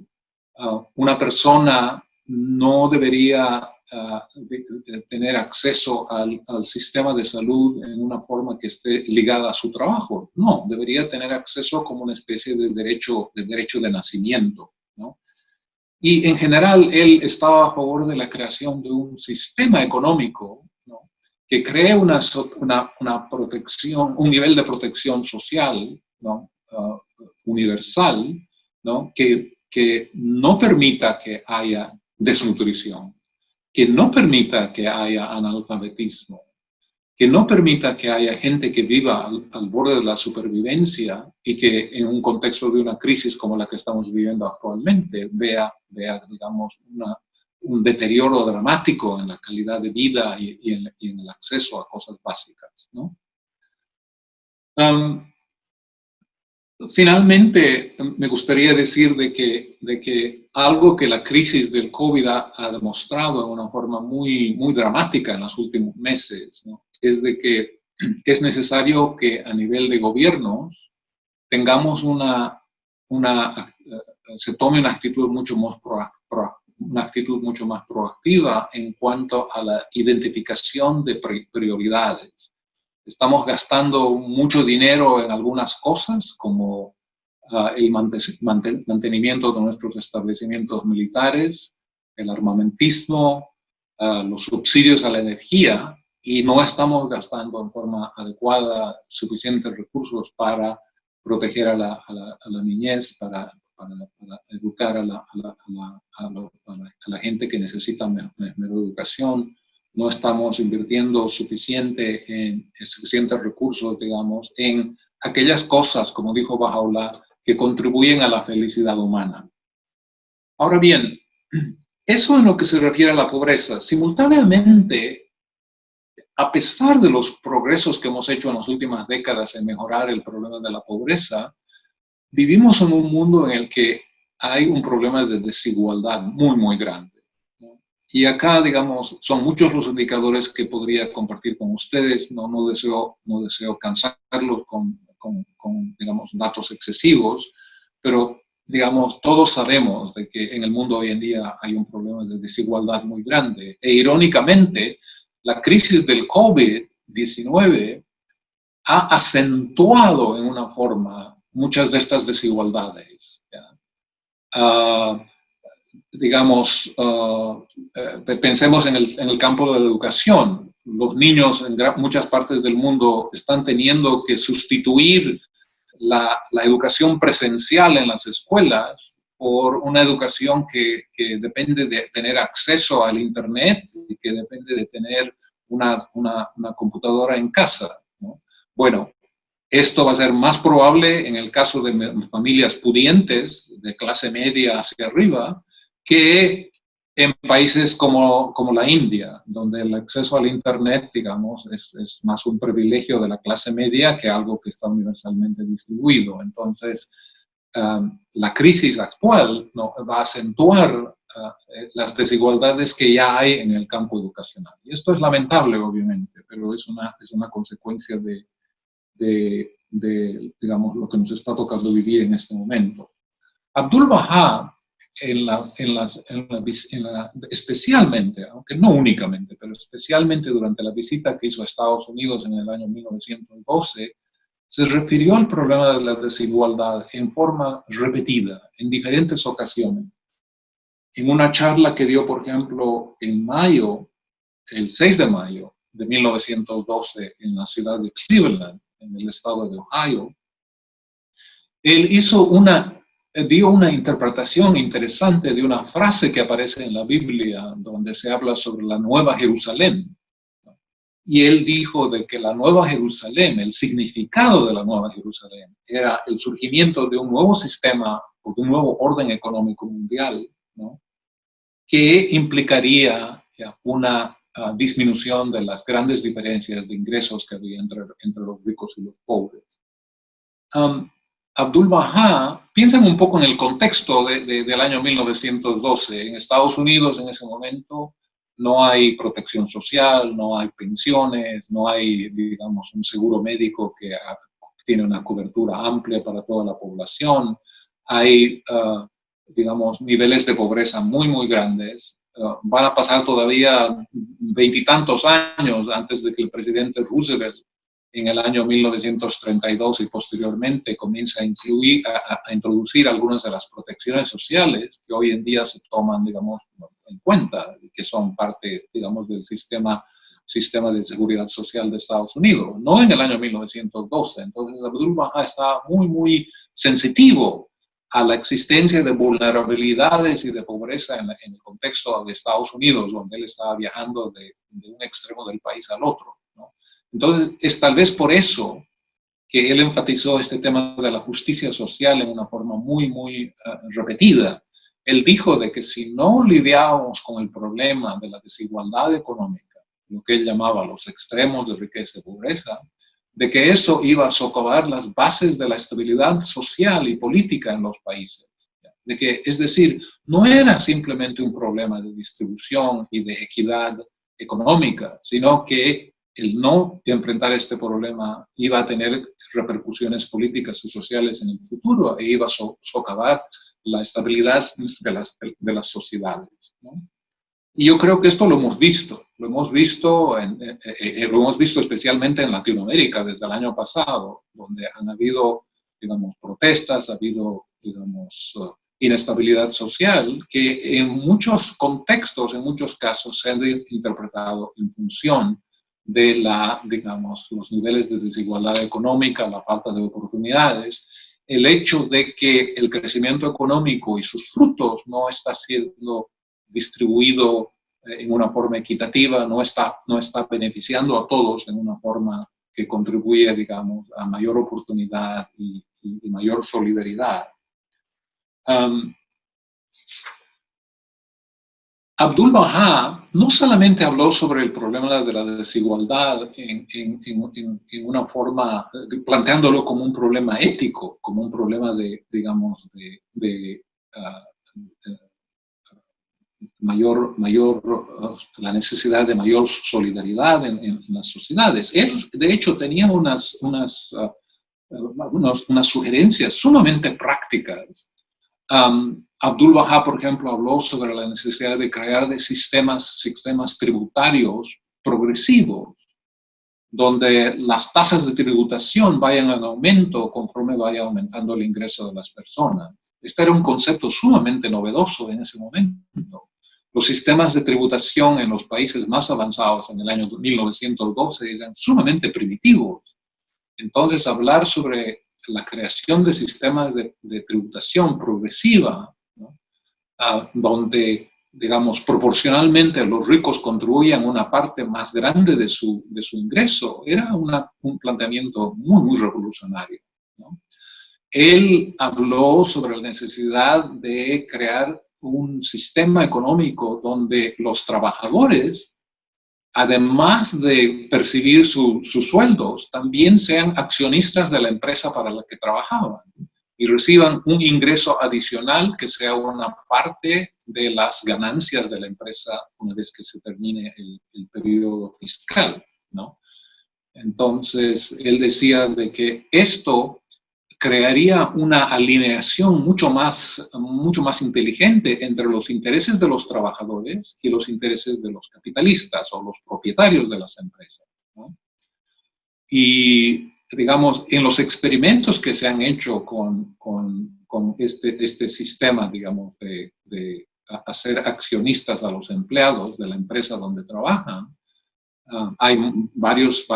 Una persona no debería tener acceso al sistema de salud en una forma que esté ligada a su trabajo. No, debería tener acceso como una especie de derecho de nacimiento, ¿no? Y en general, él estaba a favor de la creación de un sistema económico, ¿no?, que cree una protección, un nivel de protección social, ¿no?, universal, ¿no?, que no permita que haya desnutrición, que no permita que haya analfabetismo, que no permita que haya gente que viva al borde de la supervivencia y que en un contexto de una crisis como la que estamos viviendo actualmente vea digamos, un deterioro dramático en la calidad de vida y en el acceso a cosas básicas, ¿no? Finalmente, me gustaría decir de que algo que la crisis del COVID ha demostrado de una forma muy dramática en los últimos meses, ¿no?, es de que es necesario que a nivel de gobiernos tengamos se tome una actitud mucho más proactiva en cuanto a la identificación de prioridades. Estamos gastando mucho dinero en algunas cosas, como el mantenimiento de nuestros establecimientos militares, el armamentismo, los subsidios a la energía, y no estamos gastando en forma adecuada suficientes recursos para proteger a la niñez, para educar a la gente que necesita mejor educación. No estamos invirtiendo suficientes recursos, digamos, en aquellas cosas, como dijo Baha'u'lláh, que contribuyen a la felicidad humana. Ahora bien, eso en lo que se refiere a la pobreza. Simultáneamente, a pesar de los progresos que hemos hecho en las últimas décadas en mejorar el problema de la pobreza, vivimos en un mundo en el que hay un problema de desigualdad muy grande. Y acá, digamos, son muchos los indicadores que podría compartir con ustedes. No deseo cansarlos con digamos, datos excesivos, pero, digamos, todos sabemos de que en el mundo hoy en día hay un problema de desigualdad muy grande. E irónicamente, la crisis del COVID-19 ha acentuado en una forma muchas de estas desigualdades. Digamos, pensemos en el campo de la educación. Los niños en muchas partes del mundo están teniendo que sustituir la educación presencial en las escuelas por una educación que depende de tener acceso al Internet y que depende de tener una computadora en casa, ¿no? Bueno, esto va a ser más probable en el caso de familias pudientes, de clase media hacia arriba, que en países como la India, donde el acceso al Internet, digamos, es más un privilegio de la clase media que algo que está universalmente distribuido. Entonces, la crisis actual, ¿no?, va a acentuar las desigualdades que ya hay en el campo educacional. Y esto es lamentable, obviamente, pero es una consecuencia de digamos, lo que nos está tocando vivir en este momento. Abdu'l-Bahá, especialmente, aunque no únicamente, pero especialmente durante la visita que hizo a Estados Unidos en el año 1912, se refirió al problema de la desigualdad en forma repetida, en diferentes ocasiones. En una charla que dio, por ejemplo, en mayo, el 6 de mayo de 1912, en la ciudad de Cleveland, en el estado de Ohio, él dio una interpretación interesante de una frase que aparece en la Biblia, donde se habla sobre la Nueva Jerusalén. y él dijo de que la Nueva Jerusalén, el significado de la Nueva Jerusalén, era el surgimiento de un nuevo sistema o de un nuevo orden económico mundial, ¿no?, que implicaría una disminución de las grandes diferencias de ingresos que había entre los ricos y los pobres. Abdu'l-Bahá, piensen un poco en el contexto del año 1912. En Estados Unidos en ese momento no hay protección social, no hay pensiones, no hay, digamos, un seguro médico que tiene una cobertura amplia para toda la población. Hay, digamos, niveles de pobreza muy, muy grandes. Van a pasar todavía 20 y tantos años antes de que el presidente Roosevelt, en el año 1932 y posteriormente, comienza a introducir algunas de las protecciones sociales que hoy en día se toman, digamos, en cuenta, que son parte, digamos, del sistema de seguridad social de Estados Unidos, no en el año 1912. Entonces, Abdu'l-Bahá está muy, muy sensitivo a la existencia de vulnerabilidades y de pobreza en el contexto de Estados Unidos, donde él estaba viajando de un extremo del país al otro, ¿no? Entonces, es tal vez por eso que él enfatizó este tema de la justicia social en una forma muy, muy repetida. Él dijo de que si no lidiábamos con el problema de la desigualdad económica, lo que él llamaba los extremos de riqueza y pobreza, de que eso iba a socavar las bases de la estabilidad social y política en los países. De que, es decir, no era simplemente un problema de distribución y de equidad económica, sino que el no enfrentar este problema iba a tener repercusiones políticas y sociales en el futuro e iba a socavar la estabilidad de las sociedades, ¿no? Y yo creo que esto lo hemos visto especialmente en Latinoamérica desde el año pasado, donde han habido, digamos, protestas, ha habido, digamos, inestabilidad social, que en muchos contextos, en muchos casos, se han interpretado en función de digamos, los niveles de desigualdad económica, la falta de oportunidades, el hecho de que el crecimiento económico y sus frutos no está siendo distribuido en una forma equitativa, no está beneficiando a todos en una forma que contribuye, digamos, a mayor oportunidad y mayor solidaridad. Abdu'l-Bahá no solamente habló sobre el problema de la desigualdad en una forma, planteándolo como un problema ético, como un problema digamos, la necesidad de mayor solidaridad en las sociedades. Él, de hecho, tenía unas sugerencias sumamente prácticas. Abdu'l-Bahá, por ejemplo, habló sobre la necesidad de crear sistemas tributarios progresivos, donde las tasas de tributación vayan en aumento conforme vaya aumentando el ingreso de las personas. Este era un concepto sumamente novedoso en ese momento. Los sistemas de tributación en los países más avanzados en el año 1912 eran sumamente primitivos. Entonces, hablar sobre la creación de sistemas de tributación progresiva, ¿no?, donde, digamos, proporcionalmente los ricos contribuían una parte más grande de su ingreso, era un planteamiento muy, muy revolucionario, ¿no? Él habló sobre la necesidad de crear un sistema económico donde los trabajadores, además de percibir sus sueldos, también sean accionistas de la empresa para la que trabajaban y reciban un ingreso adicional que sea una parte de las ganancias de la empresa una vez que se termine el periodo fiscal, ¿no? Entonces, él decía de que esto crearía una alineación mucho más inteligente entre los intereses de los trabajadores y los intereses de los capitalistas o los propietarios de las empresas, ¿no? Y, digamos, en los experimentos que se han hecho con este sistema, digamos, de hacer accionistas a los empleados de la empresa donde trabajan, hay varios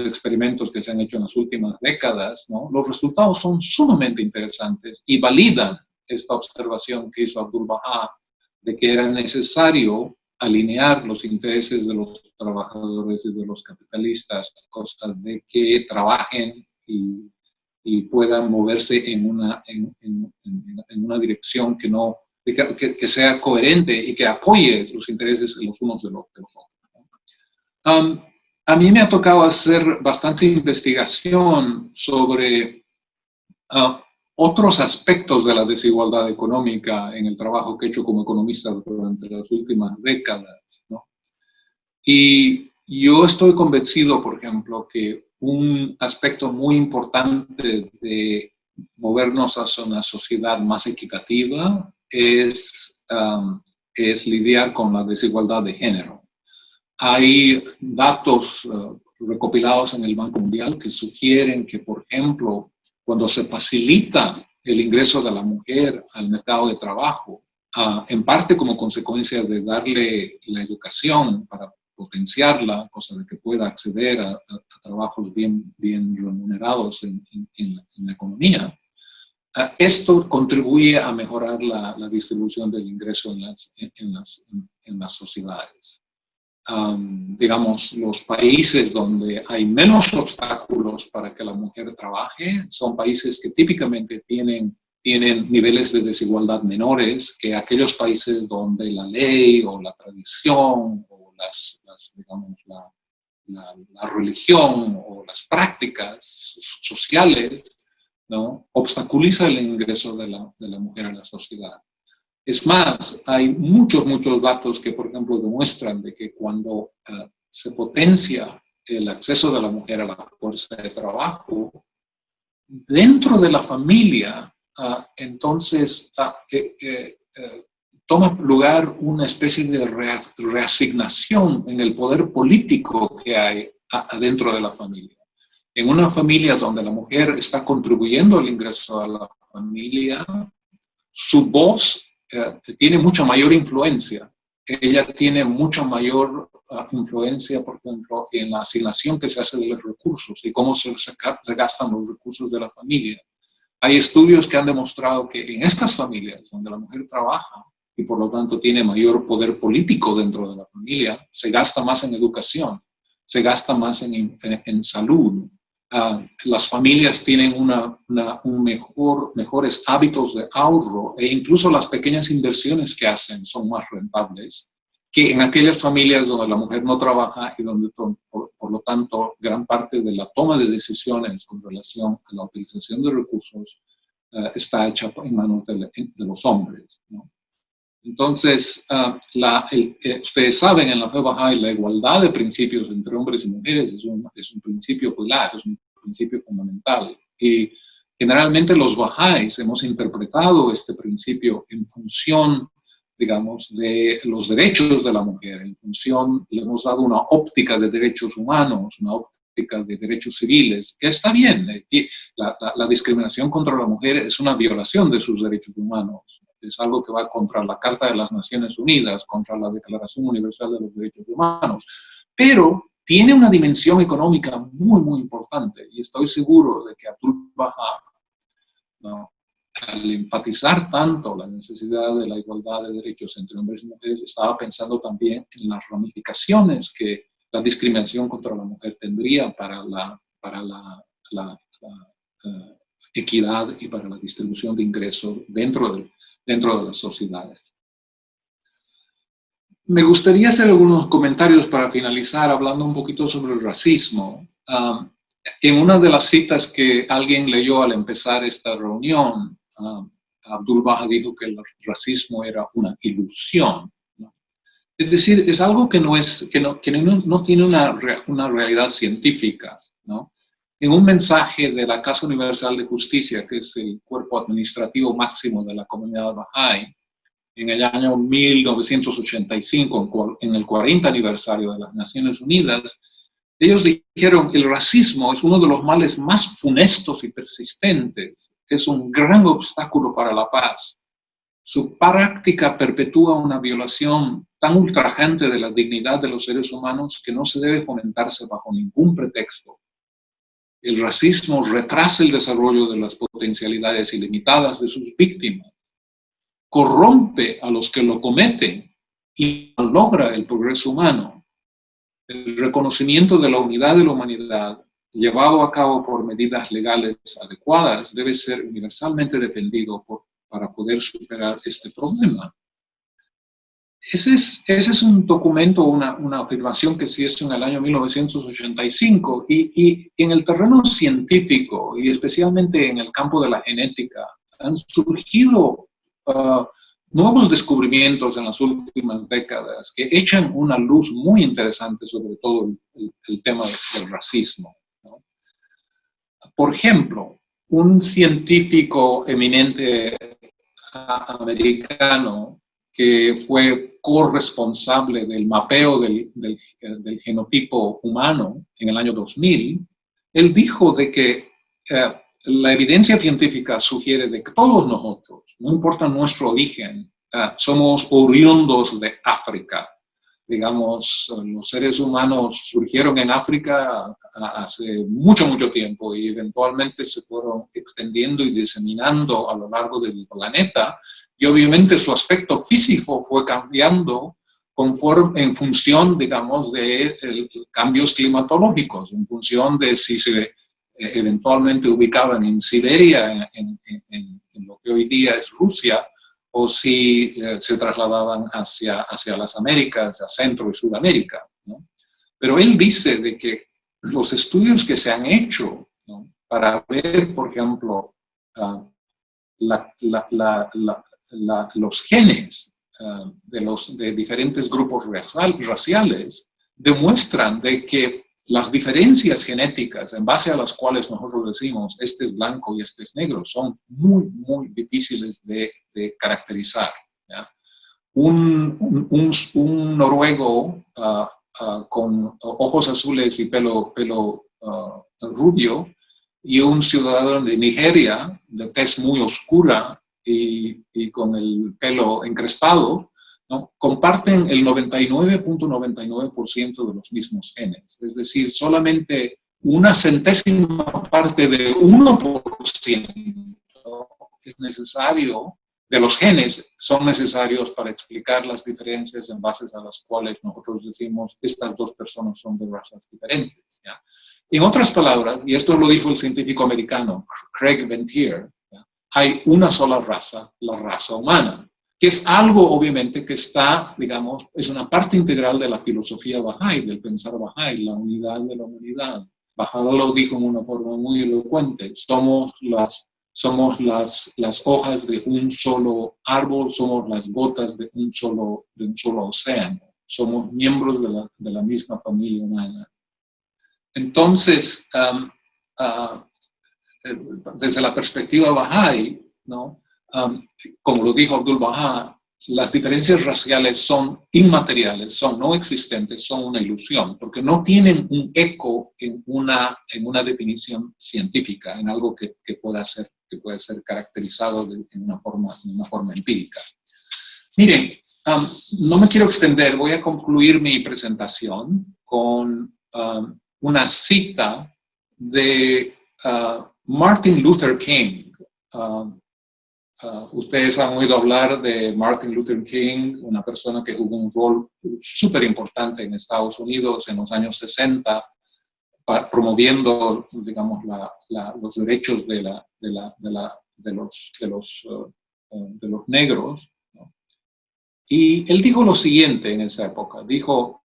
experimentos que se han hecho en las últimas décadas, ¿no? Los resultados son sumamente interesantes y validan esta observación que hizo Abdu'l-Bahá de que era necesario alinear los intereses de los trabajadores y de los capitalistas a costa de que trabajen y puedan moverse en una dirección que sea coherente y que apoye los intereses de los unos de los otros. A mí me ha tocado hacer bastante investigación sobre otros aspectos de la desigualdad económica en el trabajo que he hecho como economista durante las últimas décadas, ¿no? Y yo estoy convencido, por ejemplo, que un aspecto muy importante de movernos hacia una sociedad más equitativa es lidiar con la desigualdad de género. Hay datos recopilados en el Banco Mundial que sugieren que, por ejemplo, cuando se facilita el ingreso de la mujer al mercado de trabajo, en parte como consecuencia de darle la educación para potenciarla, cosa de que pueda acceder a trabajos bien remunerados en la economía, esto contribuye a mejorar la distribución del ingreso en las sociedades. Digamos, los países donde hay menos obstáculos para que la mujer trabaje son países que típicamente tienen niveles de desigualdad menores que aquellos países donde la ley o la tradición o digamos, la religión o las prácticas sociales, ¿no?, obstaculiza el ingreso de la mujer a la sociedad. Es más, hay muchos datos que, por ejemplo, demuestran de que cuando se potencia el acceso de la mujer a la fuerza de trabajo, dentro de la familia, entonces toma lugar una especie de reasignación en el poder político que hay adentro de la familia. En una familia donde la mujer está contribuyendo al ingreso a la familia, su voz tiene mucha mayor influencia. Ella tiene mucha mayor influencia, por ejemplo, en la asignación que se hace de los recursos y cómo se gastan los recursos de la familia. Hay estudios que han demostrado que en estas familias donde la mujer trabaja y por lo tanto tiene mayor poder político dentro de la familia, se gasta más en educación, se gasta más en salud. Las familias tienen mejores hábitos de ahorro e incluso las pequeñas inversiones que hacen son más rentables que en aquellas familias donde la mujer no trabaja y donde por lo tanto gran parte de la toma de decisiones con relación a la utilización de recursos está hecha en manos de los hombres, ¿no? Entonces, ustedes saben, en la fe Bahá'í la igualdad de principios entre hombres y mujeres es un principio pilar, es un principio fundamental. Y generalmente los Bahá'ís hemos interpretado este principio en función, digamos, de los derechos de la mujer, en función, le hemos dado una óptica de derechos humanos, una óptica de derechos civiles, que está bien. La discriminación contra la mujer es una violación de sus derechos humanos. Es algo que va contra la Carta de las Naciones Unidas, contra la Declaración Universal de los Derechos Humanos, pero tiene una dimensión económica muy importante, y estoy seguro de que Abdul Baha, ¿no?, al enfatizar tanto la necesidad de la igualdad de derechos entre hombres y mujeres, estaba pensando también en las ramificaciones que la discriminación contra la mujer tendría para la equidad y para la distribución de ingresos dentro de las sociedades. Me gustaría hacer algunos comentarios para finalizar hablando un poquito sobre el racismo. En una de las citas que alguien leyó al empezar esta reunión, Abdul Baha dijo que el racismo era una ilusión, ¿no? Es decir, es algo que no tiene una realidad científica, ¿no? En un mensaje de la Casa Universal de Justicia, que es el cuerpo administrativo máximo de la comunidad Bahá'í, en el año 1985, en el 40 aniversario de las Naciones Unidas, ellos dijeron que el racismo es uno de los males más funestos y persistentes, es un gran obstáculo para la paz. Su práctica perpetúa una violación tan ultrajante de la dignidad de los seres humanos que no se debe fomentarse bajo ningún pretexto. El racismo retrasa el desarrollo de las potencialidades ilimitadas de sus víctimas, corrompe a los que lo cometen y logra el progreso humano, el reconocimiento de la unidad de la humanidad, llevado a cabo por medidas legales adecuadas, debe ser universalmente defendido para poder superar este problema. Ese es un documento, una afirmación que se hizo en el año 1985, y en el terreno científico, y especialmente en el campo de la genética, han surgido nuevos descubrimientos en las últimas décadas que echan una luz muy interesante sobre todo el tema del racismo, ¿no? Por ejemplo, un científico eminente americano que fue corresponsable del mapeo del genotipo humano en el año 2000, él dijo de que la evidencia científica sugiere de que todos nosotros, no importa nuestro origen, somos oriundos de África. Digamos, los seres humanos surgieron en África hace mucho, mucho tiempo y eventualmente se fueron extendiendo y diseminando a lo largo del planeta, y obviamente su aspecto físico fue cambiando en función, digamos, de cambios climatológicos, en función de si se eventualmente ubicaban en Siberia, en lo que hoy día es Rusia, o si se trasladaban hacia las Américas, a Centro y Sudamérica, ¿no? Pero él dice de que los estudios que se han hecho, ¿no?, para ver, por ejemplo, los genes de diferentes grupos raciales, demuestran de que las diferencias genéticas en base a las cuales nosotros decimos este es blanco y este es negro son muy, muy difíciles de caracterizar, ¿ya? Un noruego con ojos azules y pelo rubio y un ciudadano de Nigeria de tez muy oscura y con el pelo encrespado, ¿no?, comparten el 99.99% de los mismos genes. Es decir, solamente una centésima parte de 1% es necesario, de los genes son necesarios para explicar las diferencias en base a las cuales nosotros decimos estas dos personas son de razas diferentes, ¿ya? En otras palabras, y esto lo dijo el científico americano Craig Venter, ¿ya?, hay una sola raza, la raza humana, que es algo obviamente que está, digamos, es una parte integral de la filosofía Bahá'í, del pensar Bahá'í, la unidad de la humanidad. Bahá'í lo dijo en una forma muy elocuente: somos las hojas de un solo árbol, somos las gotas de un solo océano, somos miembros de la misma familia humana. Entonces, desde la perspectiva Bahá'í, ¿no?, como lo dijo Abdul Baha, las diferencias raciales son inmateriales, son no existentes, son una ilusión, porque no tienen un eco en una definición científica, en algo que pueda ser caracterizado en una forma empírica. Miren, no me quiero extender, voy a concluir mi presentación con una cita de Martin Luther King. Ustedes han oído hablar de Martin Luther King, una persona que jugó un rol súper importante en Estados Unidos en los años 60, promoviendo, digamos, los derechos de los negros, ¿no? Y él dijo lo siguiente en esa época, dijo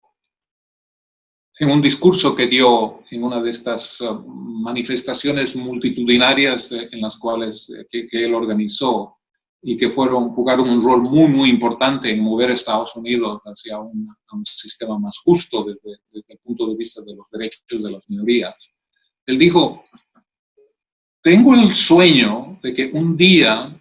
en un discurso que dio en una de estas manifestaciones multitudinarias en las cuales que él organizó y que jugaron un rol muy, muy importante en mover a Estados Unidos hacia un sistema más justo desde el punto de vista de los derechos de las minorías. Él dijo: tengo el sueño de que un día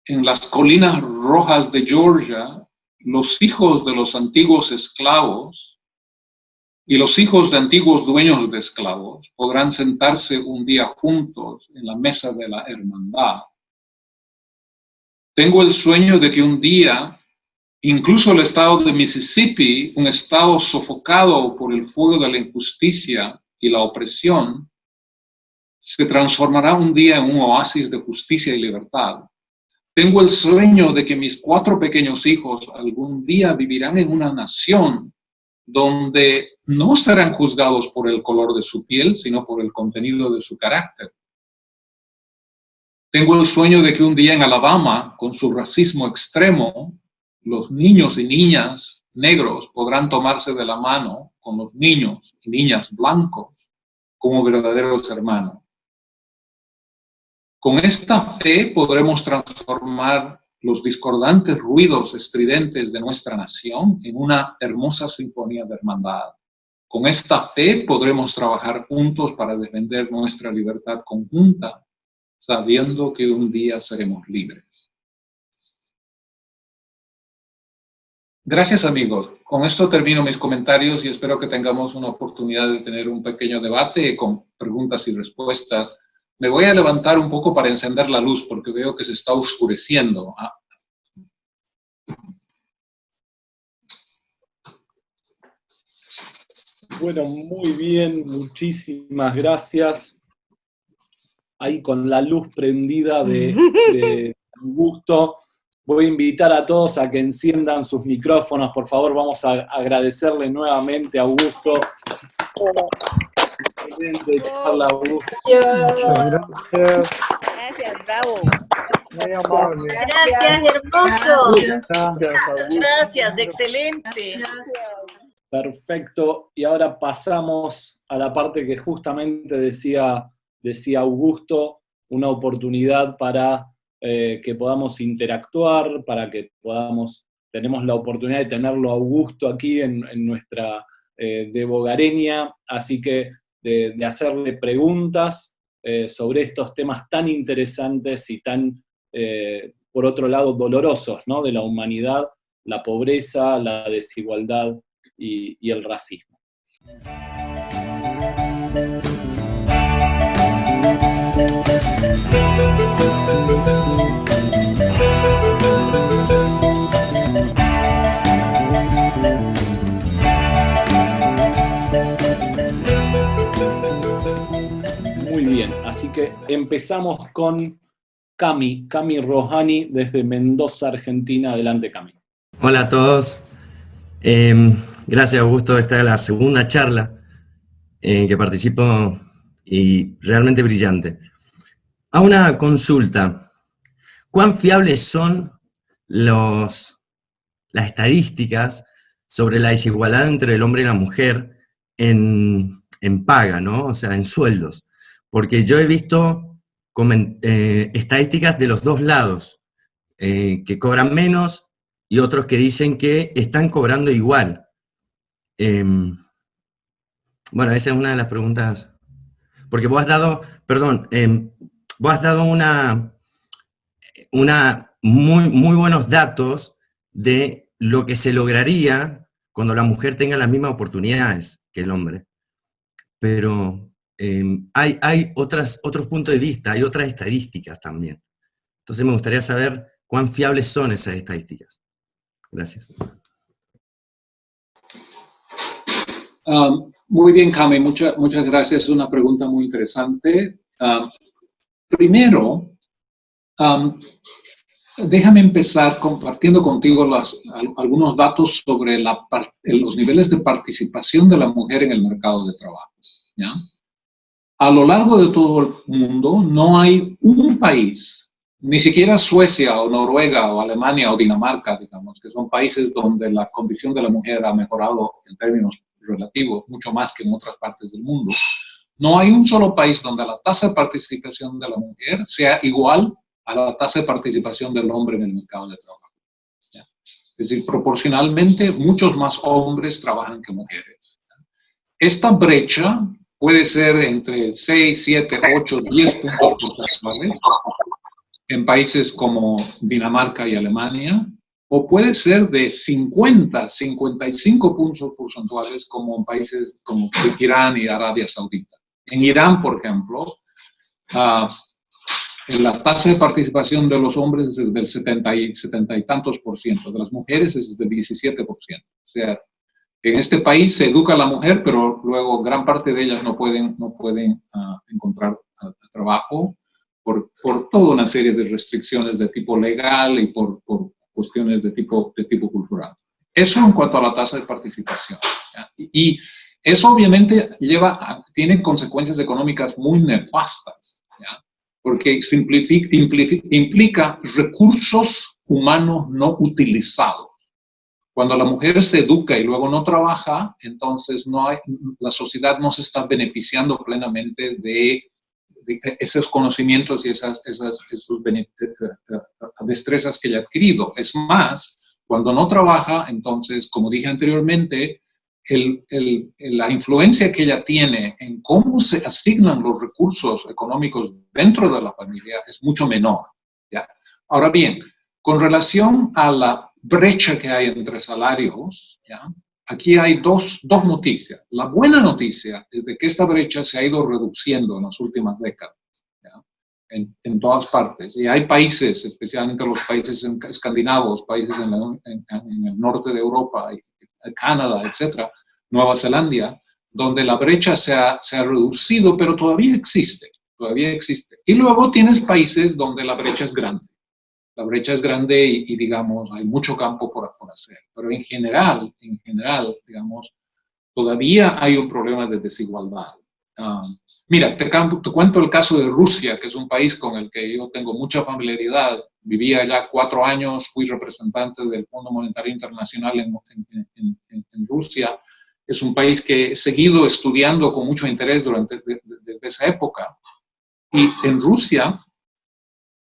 en las colinas rojas de Georgia, los hijos de los antiguos esclavos y los hijos de antiguos dueños de esclavos podrán sentarse un día juntos en la mesa de la hermandad. Tengo el sueño de que un día, incluso el estado de Mississippi, un estado sofocado por el fuego de la injusticia y la opresión, se transformará un día en un oasis de justicia y libertad. Tengo el sueño de que mis 4 pequeños hijos algún día vivirán en una nación donde no serán juzgados por el color de su piel, sino por el contenido de su carácter. Tengo el sueño de que un día en Alabama, con su racismo extremo, los niños y niñas negros podrán tomarse de la mano con los niños y niñas blancos como verdaderos hermanos. Con esta fe podremos transformar los discordantes ruidos estridentes de nuestra nación en una hermosa sinfonía de hermandad. Con esta fe podremos trabajar juntos para defender nuestra libertad conjunta, sabiendo que un día seremos libres. Gracias, amigos. Con esto termino mis comentarios y espero que tengamos una oportunidad de tener un pequeño debate con preguntas y respuestas. Me voy a levantar un poco para encender la luz porque veo que se está oscureciendo. Bueno, muy bien, muchísimas gracias. Ahí con la luz prendida de Augusto. Voy a invitar a todos a que enciendan sus micrófonos, por favor. Vamos a agradecerle nuevamente a Augusto. Excelente charla, Augusto. Gracias. Gracias, bravo. Muy amable. Gracias, hermoso. Gracias, Augusto. Gracias, excelente. Perfecto. Y ahora pasamos a la parte que justamente decía Augusto, una oportunidad para que podamos interactuar, para que tenemos la oportunidad de tenerlo a Augusto aquí en nuestra Devogareña, así que de hacerle preguntas sobre estos temas tan interesantes y tan, por otro lado, dolorosos, ¿no? De la humanidad, la pobreza, la desigualdad y el racismo. Muy bien, así que empezamos con Cami Rohani desde Mendoza, Argentina. Adelante, Cami. Hola a todos. Gracias, Augusto. Esta es la segunda charla en que participo y realmente brillante. A una consulta. ¿Cuán fiables son las estadísticas sobre la desigualdad entre el hombre y la mujer en paga, ¿no? O sea, en sueldos? Porque yo he visto estadísticas de los dos lados, que cobran menos y otros que dicen que están cobrando igual. Bueno, esa es una de las preguntas. Porque vos has dado, vos has dado muy buenos datos de lo que se lograría cuando la mujer tenga las mismas oportunidades que el hombre. Pero hay otros puntos de vista, hay otras estadísticas también. Entonces me gustaría saber cuán fiables son esas estadísticas. Gracias. Muy bien, Cami, muchas gracias. Es una pregunta muy interesante. Primero, déjame empezar compartiendo contigo algunos datos sobre los niveles de participación de la mujer en el mercado de trabajo, ¿ya? A lo largo de todo el mundo no hay un país, ni siquiera Suecia o Noruega o Alemania o Dinamarca, digamos, que son países donde la condición de la mujer ha mejorado en términos relativos mucho más que en otras partes del mundo. No hay un solo país donde la tasa de participación de la mujer sea igual a la tasa de participación del hombre en el mercado de trabajo, ¿ya? Es decir, proporcionalmente muchos más hombres trabajan que mujeres, ¿ya? Esta brecha puede ser entre 6, 7, 8, 10 puntos porcentuales en países como Dinamarca y Alemania, o puede ser de 50, 55 puntos porcentuales como en países como Irán y Arabia Saudita. En Irán, por ejemplo, la tasa de participación de los hombres es del 70 y tantos por ciento, de las mujeres es del 17%. O sea, en este país se educa a la mujer, pero luego gran parte de ellas no pueden encontrar trabajo. por toda una serie de restricciones de tipo legal y por cuestiones de tipo cultural. Eso en cuanto a la tasa de participación, ¿ya? Y eso obviamente tiene consecuencias económicas muy nefastas, ¿ya? Porque implica recursos humanos no utilizados. Cuando la mujer se educa y luego no trabaja, entonces la sociedad no se está beneficiando plenamente de esos conocimientos y esas destrezas que ella ha adquirido. Es más, cuando no trabaja, entonces, como dije anteriormente, la influencia que ella tiene en cómo se asignan los recursos económicos dentro de la familia es mucho menor, ¿ya? Ahora bien, con relación a la brecha que hay entre salarios, ¿ya? Aquí hay dos noticias. La buena noticia es de que esta brecha se ha ido reduciendo en las últimas décadas, ¿ya? En todas partes. Y hay países, especialmente los países escandinavos, países en el norte de Europa, Canadá, etcétera, Nueva Zelanda, donde la brecha se ha reducido, pero todavía existe. Y luego tienes países donde la brecha es grande. La brecha es grande y digamos, hay mucho campo por hacer. Pero en general, digamos, todavía hay un problema de desigualdad. Mira, te cuento el caso de Rusia, que es un país con el que yo tengo mucha familiaridad. Viví allá 4 años, fui representante del Fondo Monetario Internacional en Rusia. Es un país que he seguido estudiando con mucho interés desde esa época. Y en Rusia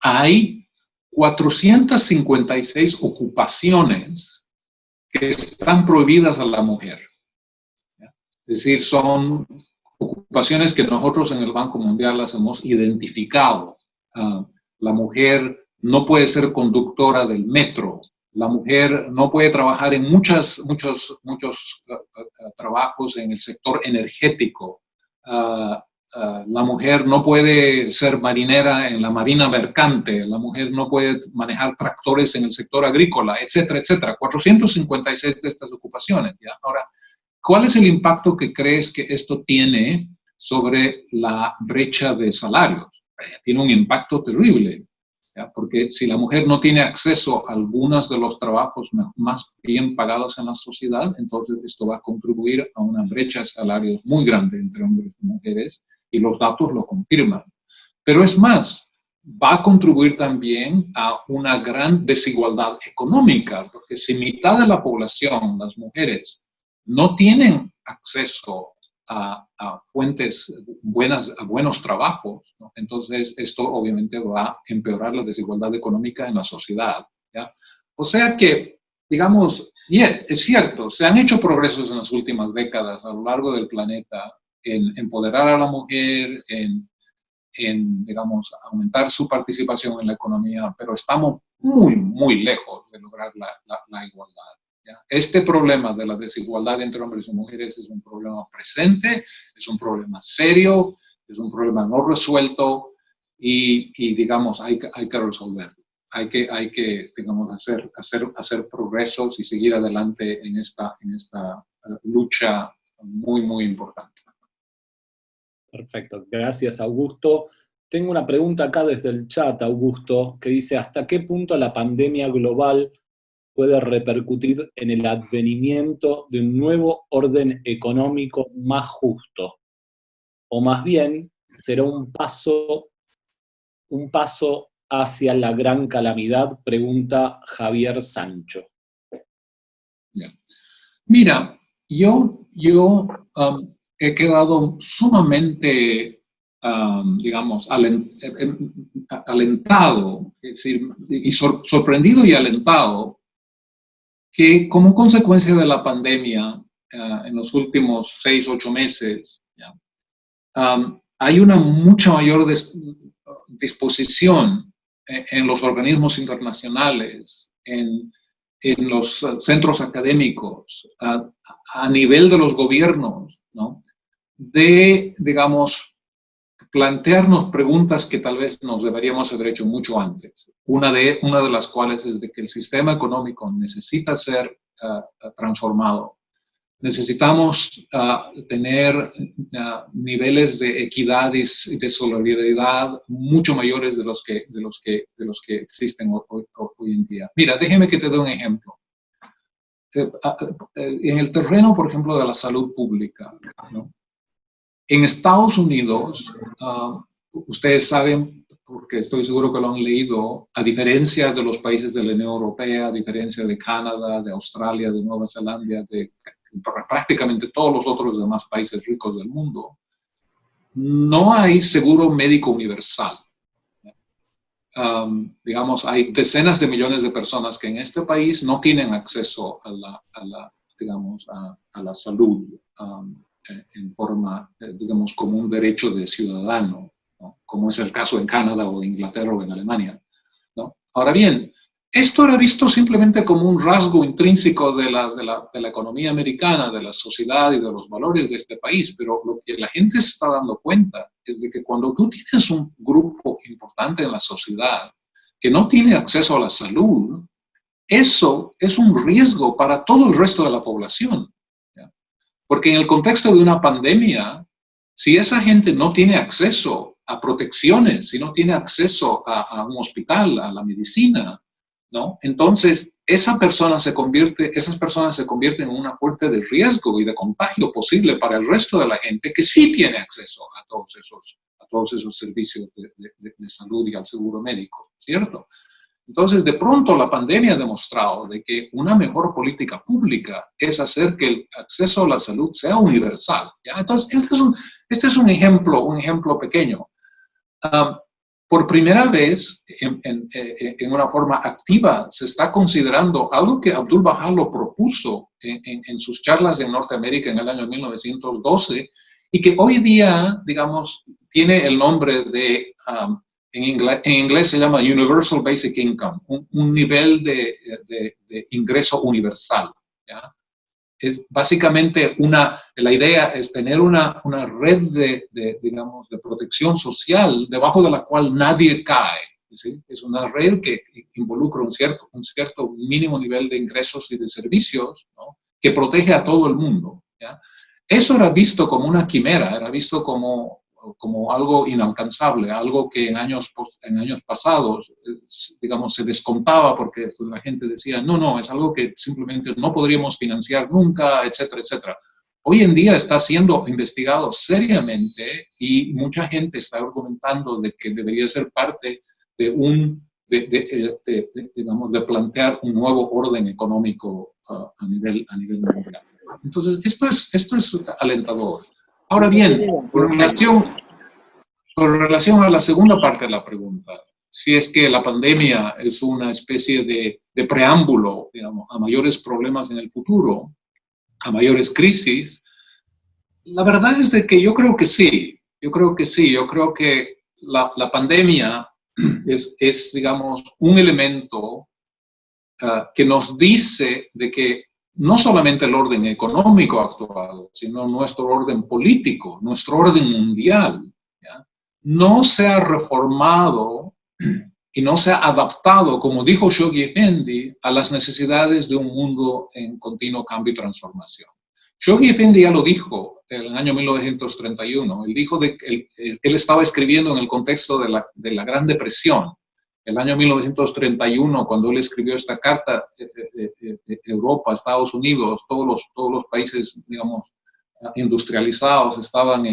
hay 456 ocupaciones que están prohibidas a la mujer. Es decir, son ocupaciones que nosotros en el Banco Mundial las hemos identificado. La mujer no puede ser conductora del metro. La mujer no puede trabajar en muchos trabajos en el sector energético. La mujer no puede ser marinera en la marina mercante, la mujer no puede manejar tractores en el sector agrícola, etcétera, etcétera. 456 de estas ocupaciones, ¿ya? Ahora, ¿cuál es el impacto que crees que esto tiene sobre la brecha de salarios? Tiene un impacto terrible, ¿ya? Porque si la mujer no tiene acceso a algunos de los trabajos más bien pagados en la sociedad, entonces esto va a contribuir a una brecha de salarios muy grande entre hombres y mujeres, y los datos lo confirman. Pero es más, va a contribuir también a una gran desigualdad económica, porque si mitad de la población, las mujeres, no tienen acceso a fuentes buenas, a buenos trabajos, ¿no? Entonces esto obviamente va a empeorar la desigualdad económica en la sociedad, ¿ya? O sea que, digamos, es cierto, se han hecho progresos en las últimas décadas a lo largo del planeta en empoderar a la mujer, en, digamos, aumentar su participación en la economía, pero estamos muy, muy lejos de lograr la igualdad, ¿ya? Este problema de la desigualdad entre hombres y mujeres es un problema presente, es un problema serio, es un problema no resuelto y digamos, hay que resolverlo. Hay que digamos, hacer progresos y seguir adelante en esta lucha muy, muy importante. Perfecto, gracias Augusto. Tengo una pregunta acá desde el chat, Augusto, que dice, ¿hasta qué punto la pandemia global puede repercutir en el advenimiento de un nuevo orden económico más justo? O más bien, ¿será un paso hacia la gran calamidad? Pregunta Javier Sancho. Mira, yo he quedado sumamente, digamos, alentado, es decir, y sorprendido y alentado, que como consecuencia de la pandemia, en los últimos 6, 8 meses, hay una mucha mayor disposición en los organismos internacionales, en los centros académicos, a nivel de los gobiernos, ¿no? De, digamos, plantearnos preguntas que tal vez nos deberíamos haber hecho mucho antes. Una de las cuales es de que el sistema económico necesita ser transformado. Necesitamos tener niveles de equidad y de solidaridad mucho mayores de los que existen hoy en día. Mira, déjeme que te dé un ejemplo. En el terreno, por ejemplo, de la salud pública, ¿no? En Estados Unidos, ustedes saben, porque estoy seguro que lo han leído, a diferencia de los países de la Unión Europea, a diferencia de Canadá, de Australia, de Nueva Zelanda, de prácticamente todos los otros demás países ricos del mundo, no hay seguro médico universal. Digamos, hay decenas de millones de personas que en este país no tienen acceso a la salud en forma, digamos, como un derecho de ciudadano, ¿no? Como es el caso en Canadá o en Inglaterra o en Alemania, ¿no? Ahora bien, esto era visto simplemente como un rasgo intrínseco de la economía americana, de la sociedad y de los valores de este país, pero lo que la gente se está dando cuenta es de que cuando tú tienes un grupo importante en la sociedad que no tiene acceso a la salud, eso es un riesgo para todo el resto de la población, ¿ya? Porque en el contexto de una pandemia, si esa gente no tiene acceso a protecciones, si no tiene acceso a un hospital, a la medicina, ¿no? Entonces, esas personas se convierten en una fuente de riesgo y de contagio posible para el resto de la gente que sí tiene acceso a todos esos servicios de salud y al seguro médico, ¿cierto? Entonces, de pronto, la pandemia ha demostrado de que una mejor política pública es hacer que el acceso a la salud sea universal, ¿ya? Entonces, este es un ejemplo pequeño. Por primera vez, en una forma activa, se está considerando algo que Abdul Baha lo propuso en sus charlas en Norteamérica en el año 1912 y que hoy día, digamos, tiene el nombre de, en inglés se llama Universal Basic Income, un nivel de ingreso universal, ¿ya? Es básicamente la idea es tener una red digamos, de protección social debajo de la cual nadie cae, ¿sí? Es una red que involucra un cierto mínimo nivel de ingresos y de servicios, ¿no? Que protege a todo el mundo, ¿ya? Eso era visto como una quimera, era visto como algo inalcanzable, algo que en años pasados, digamos, se descontaba porque la gente decía, no, es algo que simplemente no podríamos financiar nunca, etcétera, etcétera. Hoy en día está siendo investigado seriamente y mucha gente está argumentando de que debería ser parte de digamos, de plantear un nuevo orden económico a nivel mundial. Entonces, esto es alentador. Ahora bien, con relación a la segunda parte de la pregunta, si es que la pandemia es una especie de preámbulo, digamos, a mayores problemas en el futuro, a mayores crisis, la verdad es de que yo creo que sí. Yo creo que la pandemia es, digamos, un elemento que nos dice de que no solamente el orden económico ha actuado, sino nuestro orden político, nuestro orden mundial, ¿ya? No se ha reformado y no se ha adaptado, como dijo Shoghi Effendi, a las necesidades de un mundo en continuo cambio y transformación. Shoghi Effendi ya lo dijo en el año 1931, él dijo de que él estaba escribiendo en el contexto de la Gran Depresión. El año 1931, cuando él escribió esta carta, Europa, Estados Unidos, todos los países, digamos, industrializados estaban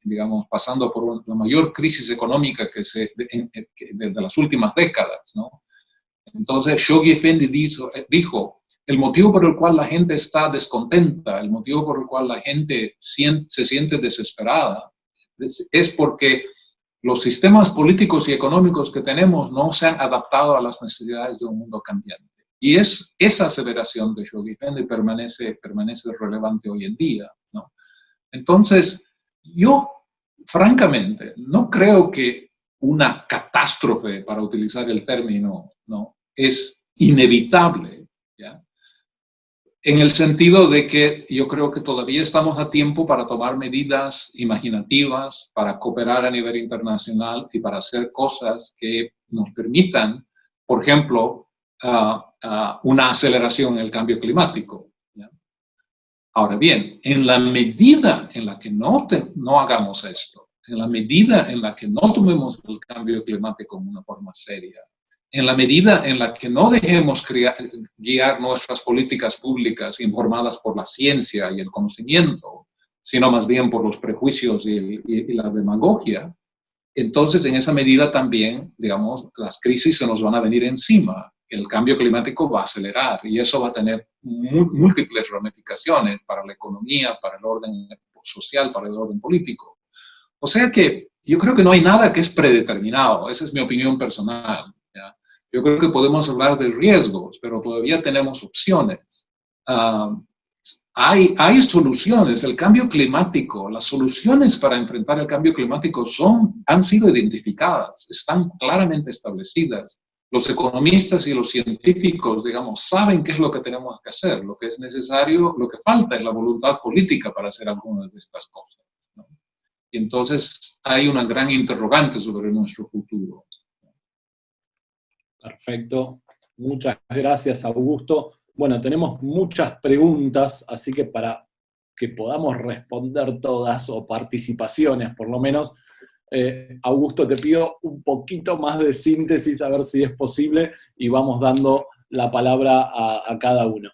digamos, pasando por la mayor crisis económica de las últimas décadas, ¿no? Entonces, Shoghi Effendi dijo, el motivo por el cual la gente está descontenta, el motivo por el cual la gente se siente desesperada, es porque los sistemas políticos y económicos que tenemos no se han adaptado a las necesidades de un mundo cambiante. Y esa aseveración de Shoghi Effendi permanece relevante hoy en día, ¿no? Entonces, yo, francamente, no creo que una catástrofe, para utilizar el término, ¿no?, es inevitable, ¿ya? En el sentido de que yo creo que todavía estamos a tiempo para tomar medidas imaginativas, para cooperar a nivel internacional y para hacer cosas que nos permitan, por ejemplo, una aceleración en el cambio climático, ¿ya? Ahora bien, en la medida en la que no hagamos esto, en la medida en la que no tomemos el cambio climático como una forma seria, en la medida en la que no dejemos guiar nuestras políticas públicas informadas por la ciencia y el conocimiento, sino más bien por los prejuicios y la demagogia, entonces en esa medida también, digamos, las crisis se nos van a venir encima. El cambio climático va a acelerar y eso va a tener múltiples ramificaciones para la economía, para el orden social, para el orden político. O sea que yo creo que no hay nada que es predeterminado, esa es mi opinión personal, ¿ya? Yo creo que podemos hablar de riesgos, pero todavía tenemos opciones. Hay soluciones. El cambio climático, las soluciones para enfrentar el cambio climático han sido identificadas, están claramente establecidas. Los economistas y los científicos, digamos, saben qué es lo que tenemos que hacer. Lo que es necesario, lo que falta es la voluntad política para hacer algunas de estas cosas, ¿no? Y entonces hay una gran interrogante sobre nuestro futuro. Perfecto. Muchas gracias, Augusto. Bueno, tenemos muchas preguntas, así que para que podamos responder todas, o participaciones por lo menos, Augusto, te pido un poquito más de síntesis, a ver si es posible, y vamos dando la palabra a cada uno.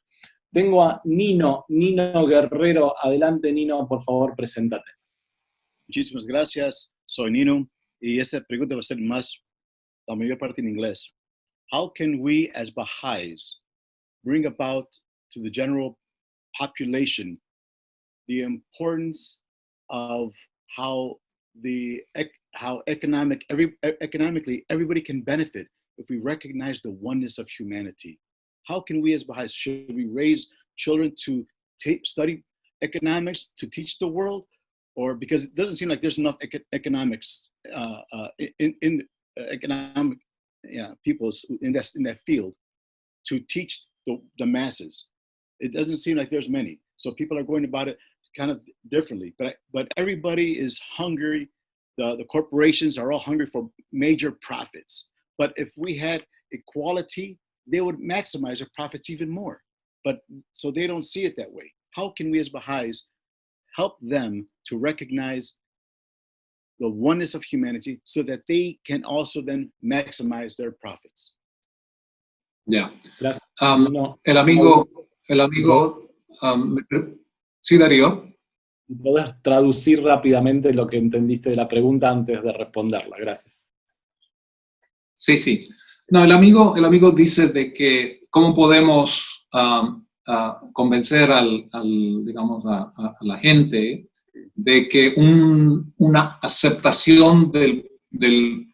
Tengo a Nino Guerrero. Adelante, Nino, por favor, preséntate. Muchísimas gracias. Soy Nino, y esta pregunta va a ser la mayor parte en inglés. How can we as Baha'is bring about to the general population the importance of how economically everybody can benefit if we recognize the oneness of humanity? How can we as Baha'is, should we raise children to study economics to teach the world? Or because it doesn't seem like there's enough economics in economic people in that field to teach the masses. It doesn't seem like there's many. So people are going about it kind of differently. But everybody is hungry. The corporations are all hungry for major profits. But if we had equality, they would maximize their profits even more. But so they don't see it that way. How can we as Baha'is help them to recognize the oneness of humanity so that they can also then maximize their profits? Ya. El amigo, sí, Darío. ¿Podés traducir rápidamente lo que entendiste de la pregunta antes de responderla? Gracias. Sí. No, el amigo dice de que cómo podemos convencer digamos, a la gente de que una aceptación del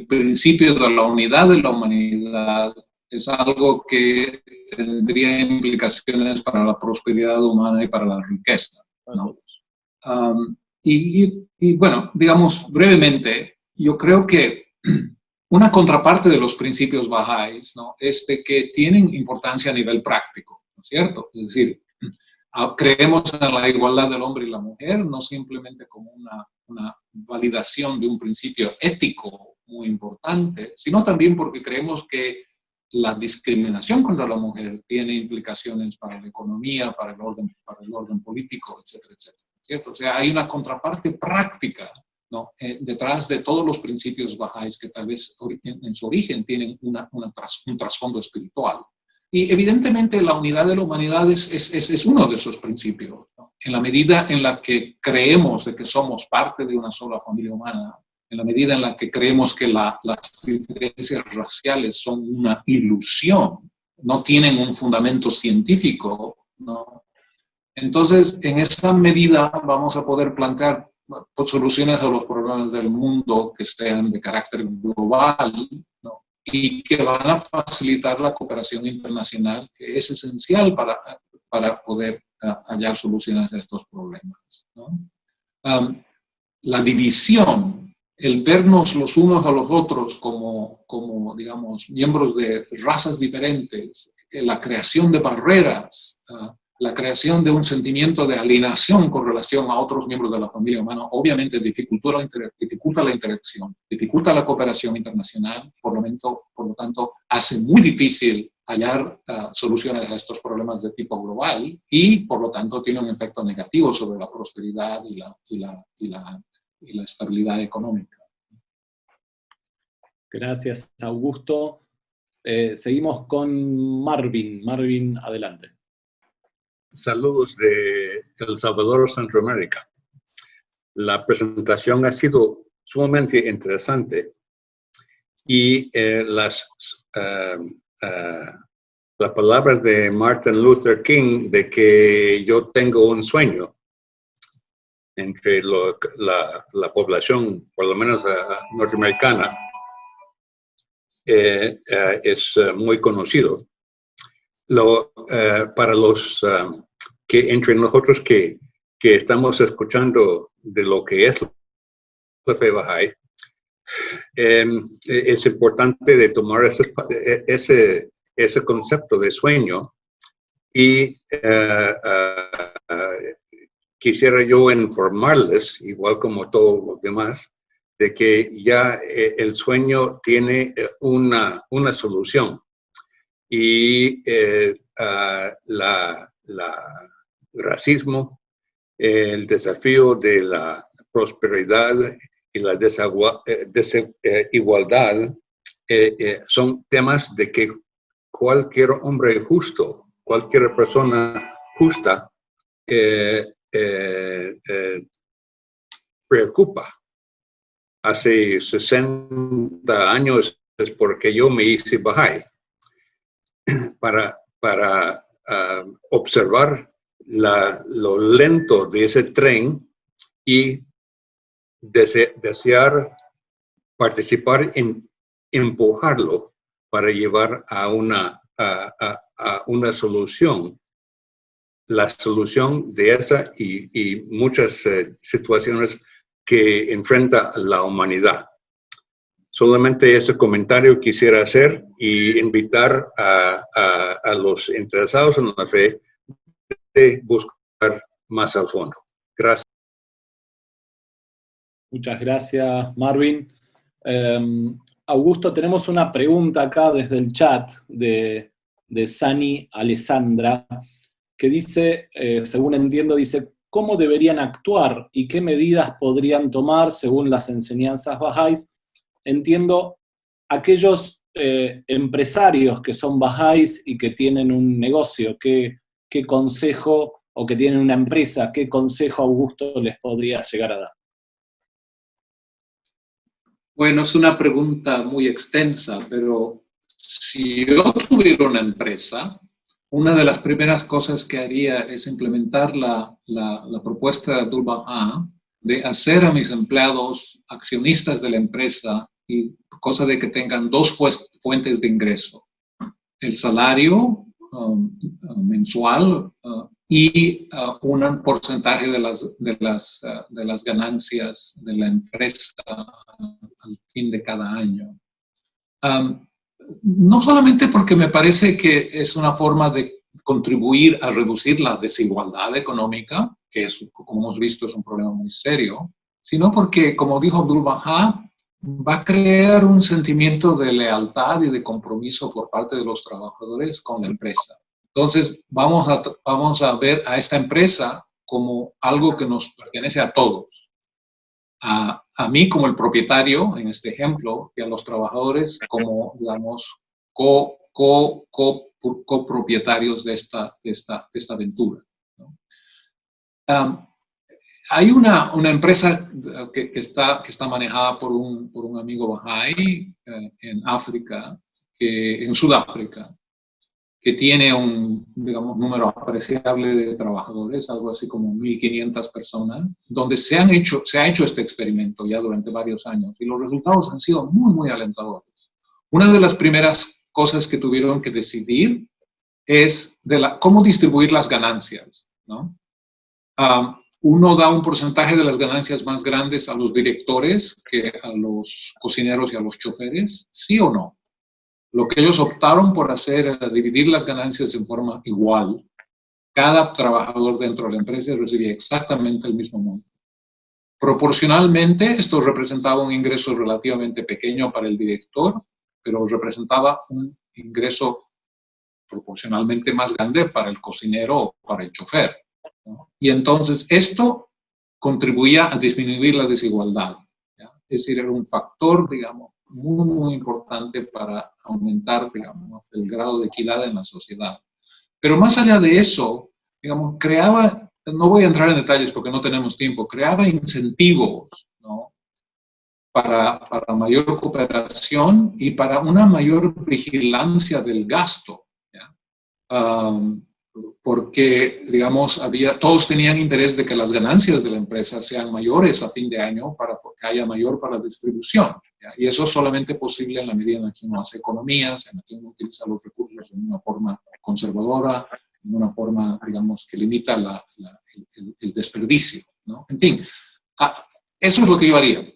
principio de la unidad de la humanidad es algo que tendría implicaciones para la prosperidad humana y para la riqueza, ¿no? Y bueno, digamos brevemente, yo creo que una contraparte de los principios Bahá'ís, ¿no?, es de que tienen importancia a nivel práctico, ¿no es cierto? Es decir, creemos en la igualdad del hombre y la mujer, no simplemente como una validación de un principio ético muy importante, sino también porque creemos que la discriminación contra la mujer tiene implicaciones para la economía, para el orden político, etcétera, etcétera, ¿cierto? O sea, hay una contraparte práctica, ¿no?, detrás de todos los principios bahá'ís que tal vez en su origen tienen un trasfondo espiritual. Y evidentemente la unidad de la humanidad es uno de esos principios, ¿no? En la medida en la que creemos de que somos parte de una sola familia humana, en la medida en la que creemos que las diferencias raciales son una ilusión, no tienen un fundamento científico, ¿no? Entonces, en esa medida vamos a poder plantear soluciones a los problemas del mundo que sean de carácter global, ¿no?, y que van a facilitar la cooperación internacional, que es esencial para poder hallar soluciones a estos problemas, ¿no? La división, el vernos los unos a los otros como digamos, miembros de razas diferentes, la creación de barreras, la creación de un sentimiento de alienación con relación a otros miembros de la familia humana, obviamente dificulta la interacción, dificulta la cooperación internacional, por lo tanto, hace muy difícil hallar soluciones a estos problemas de tipo global y, por lo tanto, tiene un efecto negativo sobre la prosperidad y la estabilidad económica. Gracias, Augusto. Seguimos con Marvin. Marvin, adelante. Saludos de El Salvador, Centroamérica. La presentación ha sido sumamente interesante y las palabras de Martin Luther King de que yo tengo un sueño entre la población, por lo menos norteamericana, es muy conocido. Para los que entre nosotros que estamos escuchando de lo que es la fe Bahá'í, es importante de tomar ese concepto de sueño y quisiera yo informarles, igual como todos los demás, de que ya el sueño tiene una solución. Y racismo, el desafío de la prosperidad y la desigualdad son temas de que cualquier hombre justo, cualquier persona justa preocupa. Hace 60 años es porque yo me hice Bahá'í. Para observar lo lento de ese tren y desear participar en empujarlo para llevar a una solución. La solución de esa y muchas situaciones que enfrenta la humanidad. Solamente ese comentario quisiera hacer y invitar a los interesados en la fe de buscar más a fondo. Gracias. Muchas gracias, Marvin. Augusto, tenemos una pregunta acá desde el chat de Sani Alessandra, que dice, según entiendo, dice, ¿cómo deberían actuar y qué medidas podrían tomar según las enseñanzas bahá'ís? Entiendo aquellos empresarios que son bahá'ís y que tienen un negocio, ¿qué consejo, o que tienen una empresa, qué consejo Augusto les podría llegar a dar? Bueno, es una pregunta muy extensa, pero si yo tuviera una empresa, una de las primeras cosas que haría es implementar la propuesta de Abdu'l-Bahá de hacer a mis empleados accionistas de la empresa, y cosa de que tengan dos fuentes de ingreso: el salario mensual y un porcentaje de las ganancias de la empresa al fin de cada año. No solamente porque me parece que es una forma de contribuir a reducir la desigualdad económica, que es, como hemos visto, es un problema muy serio, sino porque, como dijo Abdu'l-Bahá, va a crear un sentimiento de lealtad y de compromiso por parte de los trabajadores con la empresa. Entonces, vamos a ver a esta empresa como algo que nos pertenece a todos. A mí como el propietario, en este ejemplo, y a los trabajadores como, digamos, copropietarios de esta aventura, ¿no? Hay una empresa que está manejada por un amigo Bahá'í en África, en Sudáfrica, que tiene un, digamos, número apreciable de trabajadores, algo así como 1.500 personas, donde se ha hecho este experimento ya durante varios años, y los resultados han sido muy, muy alentadores. Una de las primeras cosas que tuvieron que decidir es cómo distribuir las ganancias, ¿no? Uno da un porcentaje de las ganancias más grandes a los directores que a los cocineros y a los choferes, ¿sí o no? Lo que ellos optaron por hacer era dividir las ganancias en forma igual. Cada trabajador dentro de la empresa recibía exactamente el mismo monto. Proporcionalmente, esto representaba un ingreso relativamente pequeño para el director, pero representaba un ingreso proporcionalmente más grande para el cocinero o para el chofer, ¿no? Y entonces esto contribuía a disminuir la desigualdad, ¿ya? Es decir, era un factor, digamos, muy, muy importante para aumentar, digamos, el grado de equidad en la sociedad. Pero más allá de eso, digamos, creaba, no voy a entrar en detalles porque no tenemos tiempo, creaba incentivos, ¿no? Para mayor cooperación y para una mayor vigilancia del gasto, ¿ya? Porque, digamos, todos tenían interés de que las ganancias de la empresa sean mayores a fin de año para que haya mayor para la distribución, ¿ya? Y eso es solamente posible en la medida en la que uno hace economías, en la que uno utiliza los recursos en una forma conservadora, en una forma, digamos, que limita el desperdicio, ¿no? En fin, eso es lo que yo haría.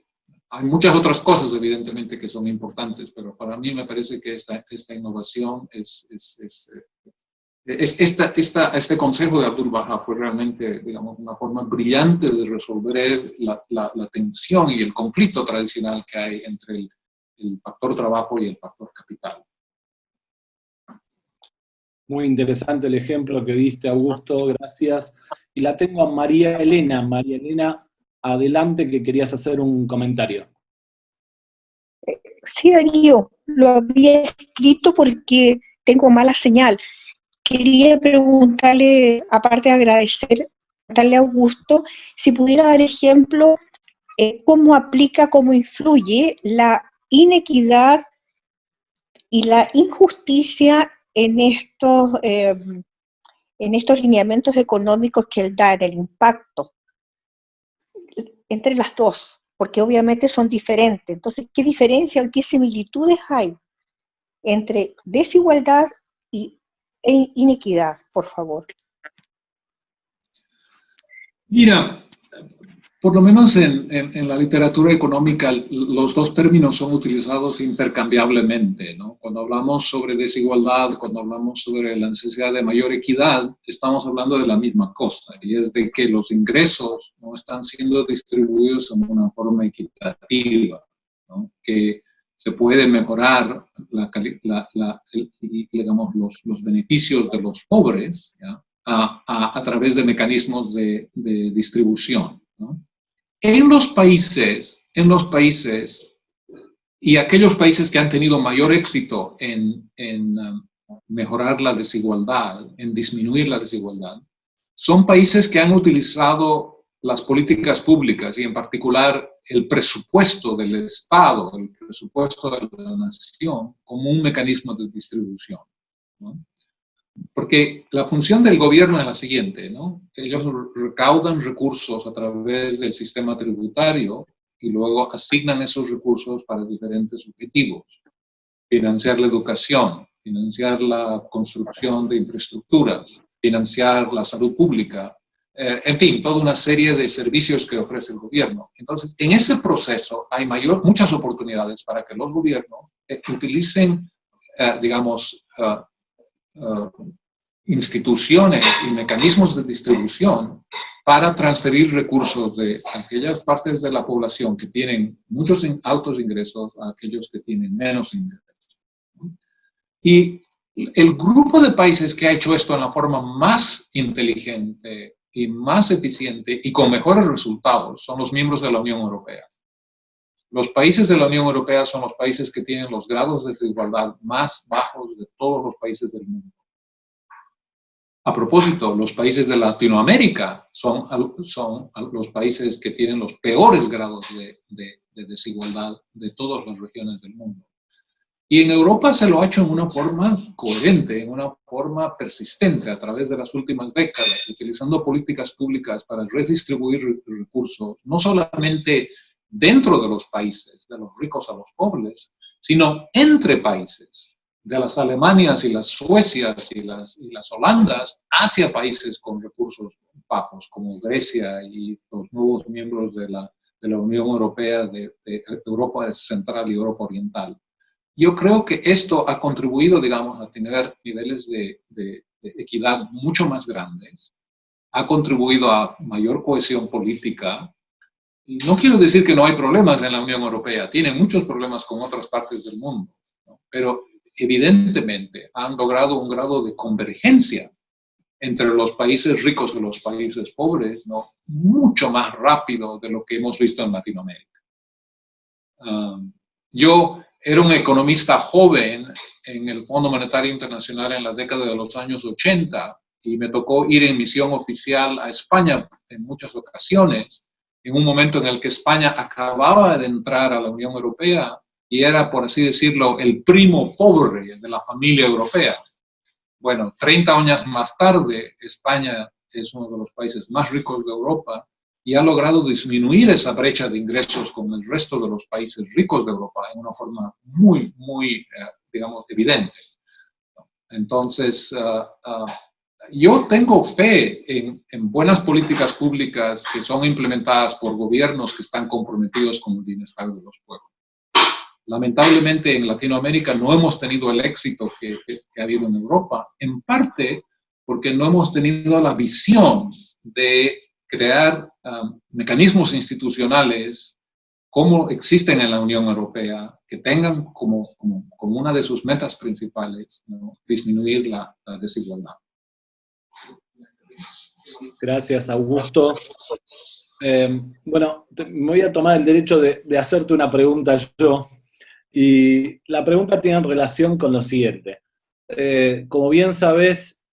Hay muchas otras cosas, evidentemente, que son importantes, pero para mí me parece que esta innovación este consejo de Abdul Baha fue realmente, digamos, una forma brillante de resolver la tensión y el conflicto tradicional que hay entre el factor trabajo y el factor capital. Muy interesante el ejemplo que diste, Augusto, gracias. Y la tengo a María Elena. María Elena, adelante, que querías hacer un comentario. Sí, Darío, lo había escrito porque tengo mala señal. Quería preguntarle, aparte de agradecer, preguntarle a Augusto, si pudiera dar ejemplo, cómo aplica, cómo influye la inequidad y la injusticia en estos lineamientos económicos que él da, en el impacto entre las dos, porque obviamente son diferentes. Entonces, ¿qué diferencia o qué similitudes hay entre desigualdad e inequidad, por favor? Mira, por lo menos en la literatura económica los dos términos son utilizados intercambiablemente, ¿no? Cuando hablamos sobre desigualdad, cuando hablamos sobre la necesidad de mayor equidad, estamos hablando de la misma cosa, y es de que los ingresos no están siendo distribuidos en una forma equitativa, ¿no? Que se puede mejorar digamos, los beneficios de los pobres, ¿ya? A través de mecanismos de distribución, ¿no? En los países, y aquellos países que han tenido mayor éxito en mejorar la desigualdad, en disminuir la desigualdad, son países que han utilizado las políticas públicas y en particular el presupuesto del Estado, el presupuesto de la nación, como un mecanismo de distribución, ¿no? Porque la función del gobierno es la siguiente, ¿no? Ellos recaudan recursos a través del sistema tributario y luego asignan esos recursos para diferentes objetivos. Financiar la educación, financiar la construcción de infraestructuras, financiar la salud pública, en fin, toda una serie de servicios que ofrece el gobierno. Entonces, en ese proceso hay muchas oportunidades para que los gobiernos utilicen, digamos, instituciones y mecanismos de distribución para transferir recursos de aquellas partes de la población que tienen muchos altos ingresos a aquellos que tienen menos ingresos. Y el grupo de países que ha hecho esto en la forma más inteligente y más eficiente y con mejores resultados son los miembros de la Unión Europea. Los países de la Unión Europea son los países que tienen los grados de desigualdad más bajos de todos los países del mundo. A propósito, los países de Latinoamérica son los países que tienen los peores grados de desigualdad de todas las regiones del mundo. Y en Europa se lo ha hecho en una forma coherente, en una forma persistente a través de las últimas décadas, utilizando políticas públicas para redistribuir recursos, no solamente dentro de los países, de los ricos a los pobres, sino entre países, de las Alemanias y las Suecias y las Holandas hacia países con recursos bajos, como Grecia y los nuevos miembros de la Unión Europea, de Europa Central y Europa Oriental. Yo creo que esto ha contribuido, digamos, a tener niveles de equidad mucho más grandes, ha contribuido a mayor cohesión política. Y no quiero decir que no hay problemas en la Unión Europea, tiene muchos problemas con otras partes del mundo, ¿no? Pero evidentemente han logrado un grado de convergencia entre los países ricos y los países pobres, ¿no? Mucho más rápido de lo que hemos visto en Latinoamérica. Yo era un economista joven en el Fondo Monetario Internacional en la década de los años 80 y me tocó ir en misión oficial a España en muchas ocasiones, en un momento en el que España acababa de entrar a la Unión Europea y era, por así decirlo, el primo pobre de la familia europea. Bueno, 30 años más tarde, España es uno de los países más ricos de Europa y ha logrado disminuir esa brecha de ingresos con el resto de los países ricos de Europa en una forma muy, digamos, evidente. Entonces, yo tengo fe en buenas políticas públicas que son implementadas por gobiernos que están comprometidos con el bienestar de los pueblos. Lamentablemente en Latinoamérica no hemos tenido el éxito que ha habido en Europa, en parte porque no hemos tenido la visión de crear mecanismos institucionales como existen en la Unión Europea, que tengan como una de sus metas principales, ¿no?, disminuir la desigualdad. Gracias, Augusto. Bueno, me voy a tomar el derecho de hacerte una pregunta yo. Y la pregunta tiene relación con lo siguiente. Como bien sabes,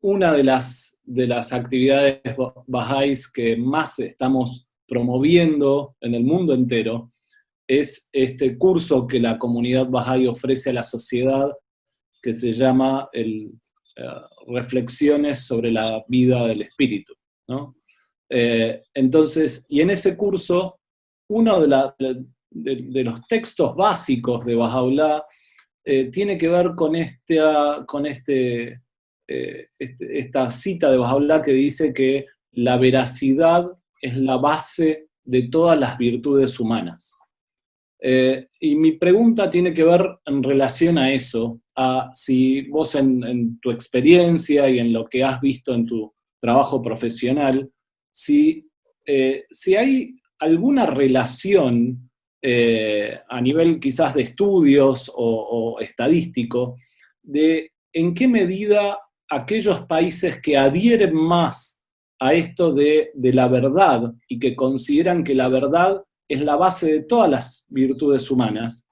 una de las actividades Bahá'ís que más estamos promoviendo en el mundo entero es este curso que la comunidad Bahá'í ofrece a la sociedad, que se llama Reflexiones sobre la vida del espíritu, ¿no? Entonces, y en ese curso, uno de los textos básicos de Baha'u'lláh tiene que ver con esta cita de Baha'u'lláh que dice que la veracidad es la base de todas las virtudes humanas. Y mi pregunta tiene que ver en relación a eso, a si vos en tu experiencia y en lo que has visto en tu trabajo profesional, si hay alguna relación a nivel quizás de estudios o estadístico, de en qué medida aquellos países que adhieren más a esto de la verdad y que consideran que la verdad es la base de todas las virtudes humanas,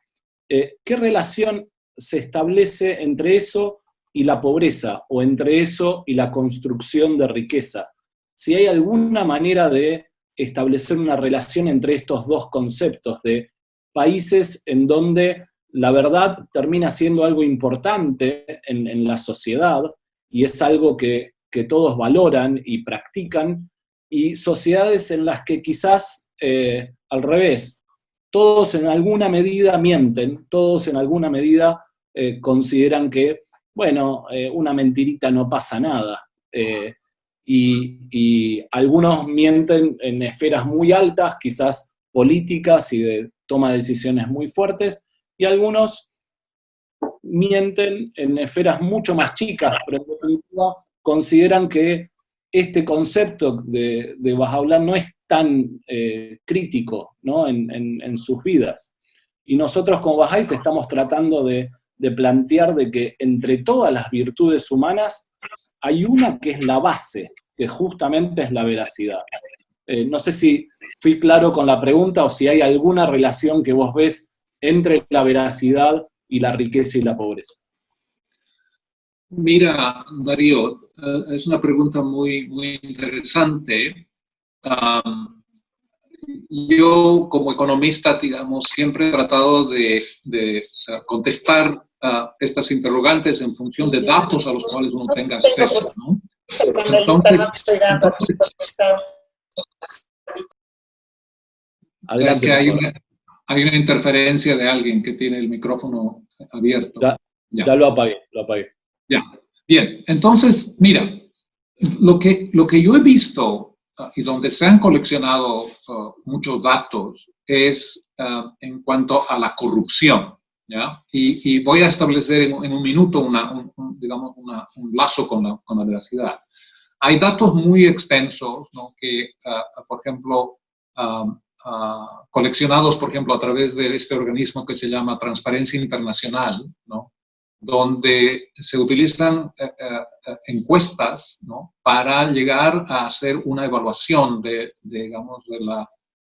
¿qué relación se establece entre eso y la pobreza, o entre eso y la construcción de riqueza? Si hay alguna manera de establecer una relación entre estos dos conceptos de países en donde la verdad termina siendo algo importante en la sociedad y es algo que todos valoran y practican, y sociedades en las que quizás al revés, todos en alguna medida mienten, todos en alguna medida consideran que, bueno, una mentirita no pasa nada. Y algunos mienten en esferas muy altas, quizás políticas y de toma de decisiones muy fuertes, y algunos mienten en esferas mucho más chicas, pero en definitiva consideran que este concepto de Baha'u'lláh no es tan crítico, ¿no?, en sus vidas. Y nosotros como Bahá'ís estamos tratando de plantear de que entre todas las virtudes humanas hay una que es la base, que justamente es la veracidad. No sé si fui claro con la pregunta o si hay alguna relación que vos ves entre la veracidad y la riqueza y la pobreza. Mira, Darío, es una pregunta muy, muy interesante. Yo, como economista, digamos, siempre he tratado de contestar estas interrogantes en función de datos a los cuales uno tenga acceso, ¿no? Entonces, es que hay una interferencia de alguien que tiene el micrófono abierto. Ya lo apagué. Ya, bien. Entonces, mira, lo que yo he visto y donde se han coleccionado muchos datos es en cuanto a la corrupción, ¿ya? Y voy a establecer en un minuto digamos, un lazo con la veracidad. Hay datos muy extensos, ¿no?, que, por ejemplo, coleccionados, por ejemplo, a través de este organismo que se llama Transparencia Internacional, ¿no? Donde se utilizan encuestas, ¿no? Para llegar a hacer una evaluación digamos,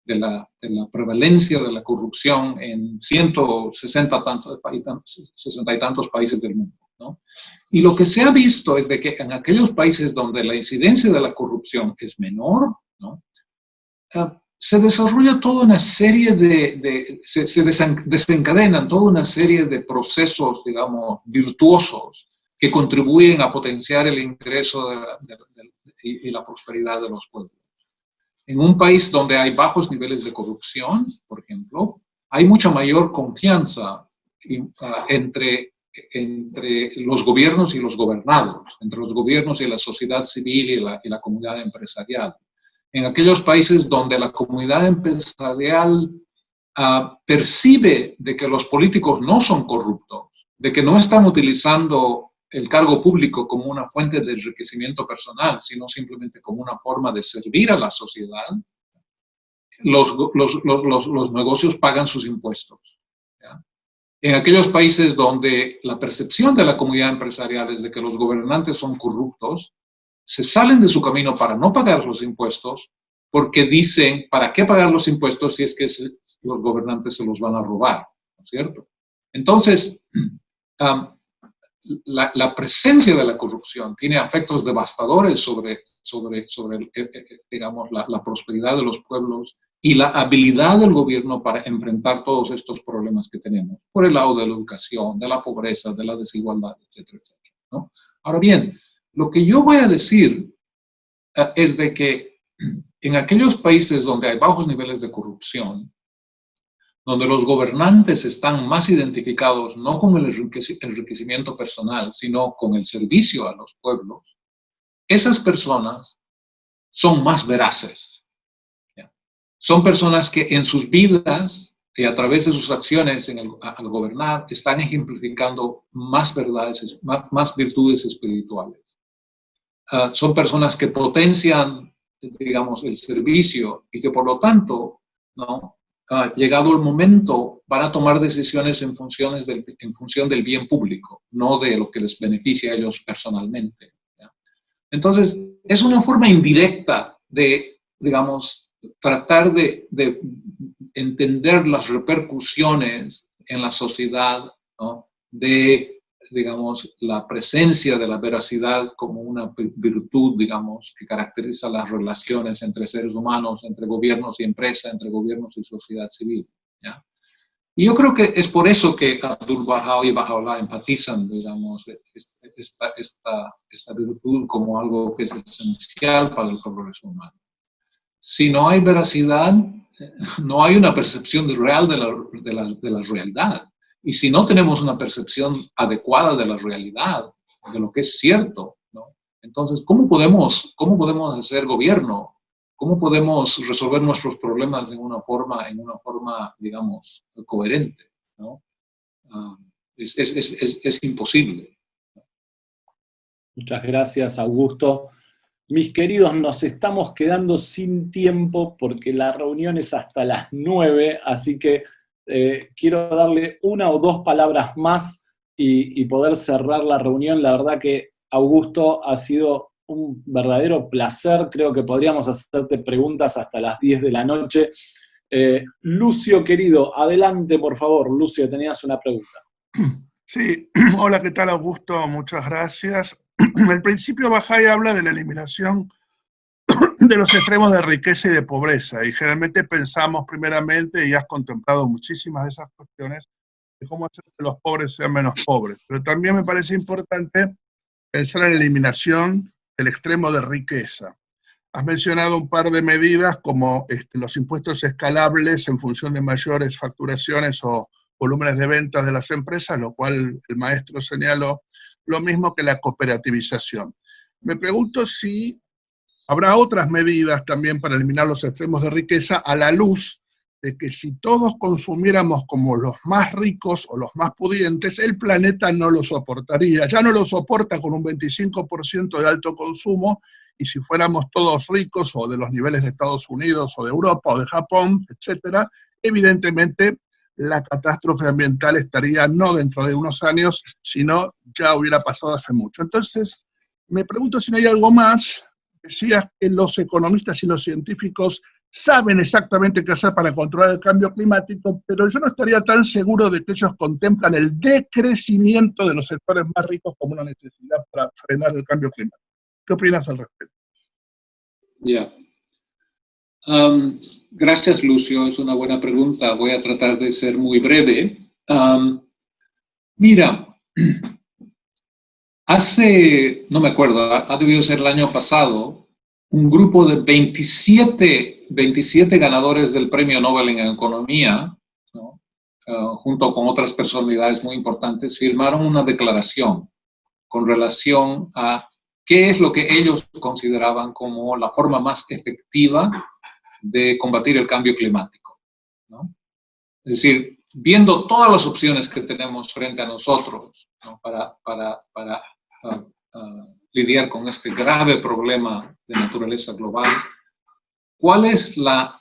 de la prevalencia de la corrupción en 160 y tantos países del mundo, ¿no? Y lo que se ha visto es de que en aquellos países donde la incidencia de la corrupción es menor, ¿no? Se desarrolla toda una serie se desencadenan toda una serie de procesos, digamos, virtuosos que contribuyen a potenciar el ingreso y la prosperidad de los pueblos. En un país donde hay bajos niveles de corrupción, por ejemplo, hay mucha mayor confianza entre los gobiernos y los gobernados, entre los gobiernos y la sociedad civil y la comunidad empresarial. En aquellos países donde la comunidad empresarial percibe de que los políticos no son corruptos, de que no están utilizando el cargo público como una fuente de enriquecimiento personal, sino simplemente como una forma de servir a la sociedad, los negocios pagan sus impuestos, ¿ya? En aquellos países donde la percepción de la comunidad empresarial es de que los gobernantes son corruptos, se salen de su camino para no pagar los impuestos, porque dicen, ¿para qué pagar los impuestos si es que los gobernantes se los van a robar? ¿No es cierto? Entonces, la presencia de la corrupción tiene efectos devastadores sobre digamos, la prosperidad de los pueblos y la habilidad del gobierno para enfrentar todos estos problemas que tenemos, por el lado de la educación, de la pobreza, de la desigualdad, etcétera, etcétera, ¿no? Ahora bien, lo que yo voy a decir es de que en aquellos países donde hay bajos niveles de corrupción, donde los gobernantes están más identificados no con el enriquecimiento personal, sino con el servicio a los pueblos, esas personas son más veraces, ¿ya? Son personas que en sus vidas y a través de sus acciones al gobernar están ejemplificando más verdades, más virtudes espirituales. Son personas que potencian, digamos, el servicio y que por lo tanto, ¿no? Llegado el momento, van a tomar decisiones en función del bien público, no de lo que les beneficia a ellos personalmente, ¿ya? Entonces, es una forma indirecta de, digamos, tratar de entender las repercusiones en la sociedad, ¿no? De, digamos, la presencia de la veracidad como una virtud, digamos, que caracteriza las relaciones entre seres humanos, entre gobiernos y empresa, entre gobiernos y sociedad civil, ¿ya? Y yo creo que es por eso que Abdu'l-Bahá y Baha'u'lláh enfatizan, digamos, esta virtud como algo que es esencial para el progreso humano. Si no hay veracidad, no hay una percepción real de la realidad. Y si no tenemos una percepción adecuada de la realidad, de lo que es cierto, ¿no? Entonces, ¿cómo podemos hacer gobierno? ¿Cómo podemos resolver nuestros problemas en una forma, digamos, coherente, ¿no? Es imposible. Muchas gracias, Augusto. Mis queridos, nos estamos quedando sin tiempo porque la reunión es hasta las 9, así que quiero darle una o dos palabras más y poder cerrar la reunión. La verdad que, Augusto, ha sido un verdadero placer. Creo que podríamos hacerte preguntas hasta las 10 de la noche. Lucio, querido, adelante, por favor. Lucio, tenías una pregunta. Sí, hola, ¿qué tal, Augusto? Muchas gracias. El principio Bahá'í habla de la eliminación de los extremos de riqueza y de pobreza, y generalmente pensamos primeramente, y has contemplado muchísimas de esas cuestiones, de cómo hacer que los pobres sean menos pobres. Pero también me parece importante pensar en la eliminación del extremo de riqueza. Has mencionado un par de medidas como los impuestos escalables en función de mayores facturaciones o volúmenes de ventas de las empresas, lo cual el maestro señaló, lo mismo que la cooperativización. Me pregunto si habrá otras medidas también para eliminar los extremos de riqueza, a la luz de que si todos consumiéramos como los más ricos o los más pudientes, el planeta no lo soportaría. Ya no lo soporta con un 25% de alto consumo, y si fuéramos todos ricos o de los niveles de Estados Unidos o de Europa o de Japón, etcétera, evidentemente la catástrofe ambiental estaría no dentro de unos años, sino ya hubiera pasado hace mucho. Entonces, me pregunto si no hay algo más. Decías que los economistas y los científicos saben exactamente qué hacer para controlar el cambio climático, pero yo no estaría tan seguro de que ellos contemplan el decrecimiento de los sectores más ricos como una necesidad para frenar el cambio climático. ¿Qué opinas al respecto? Ya. Gracias, Lucio. Es una buena pregunta. Voy a tratar de ser muy breve. Mira, no me acuerdo, ha debido ser el año pasado, un grupo de 27 ganadores del Premio Nobel en Economía, ¿no? Junto con otras personalidades muy importantes, firmaron una declaración con relación a qué es lo que ellos consideraban como la forma más efectiva de combatir el cambio climático, ¿no? Es decir, viendo todas las opciones que tenemos frente a nosotros, ¿no? para lidiar con este grave problema de naturaleza global, ¿cuál es la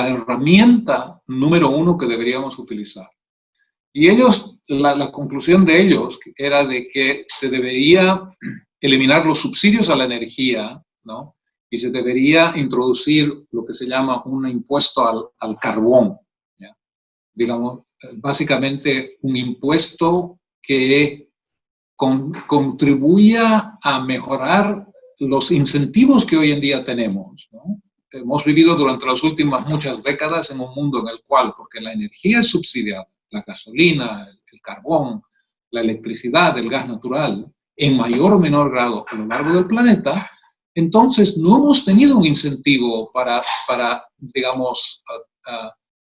herramienta número uno que deberíamos utilizar? Y ellos, la conclusión de ellos era de que se debería eliminar los subsidios a la energía, ¿no? Y se debería introducir lo que se llama un impuesto al carbón, ¿ya? Digamos, básicamente un impuesto que contribuya a mejorar los incentivos que hoy en día tenemos, ¿no? Hemos vivido durante las últimas muchas décadas en un mundo en el cual, porque la energía es subsidiada, la gasolina, el carbón, la electricidad, el gas natural, en mayor o menor grado a lo largo del planeta, entonces no hemos tenido un incentivo para digamos,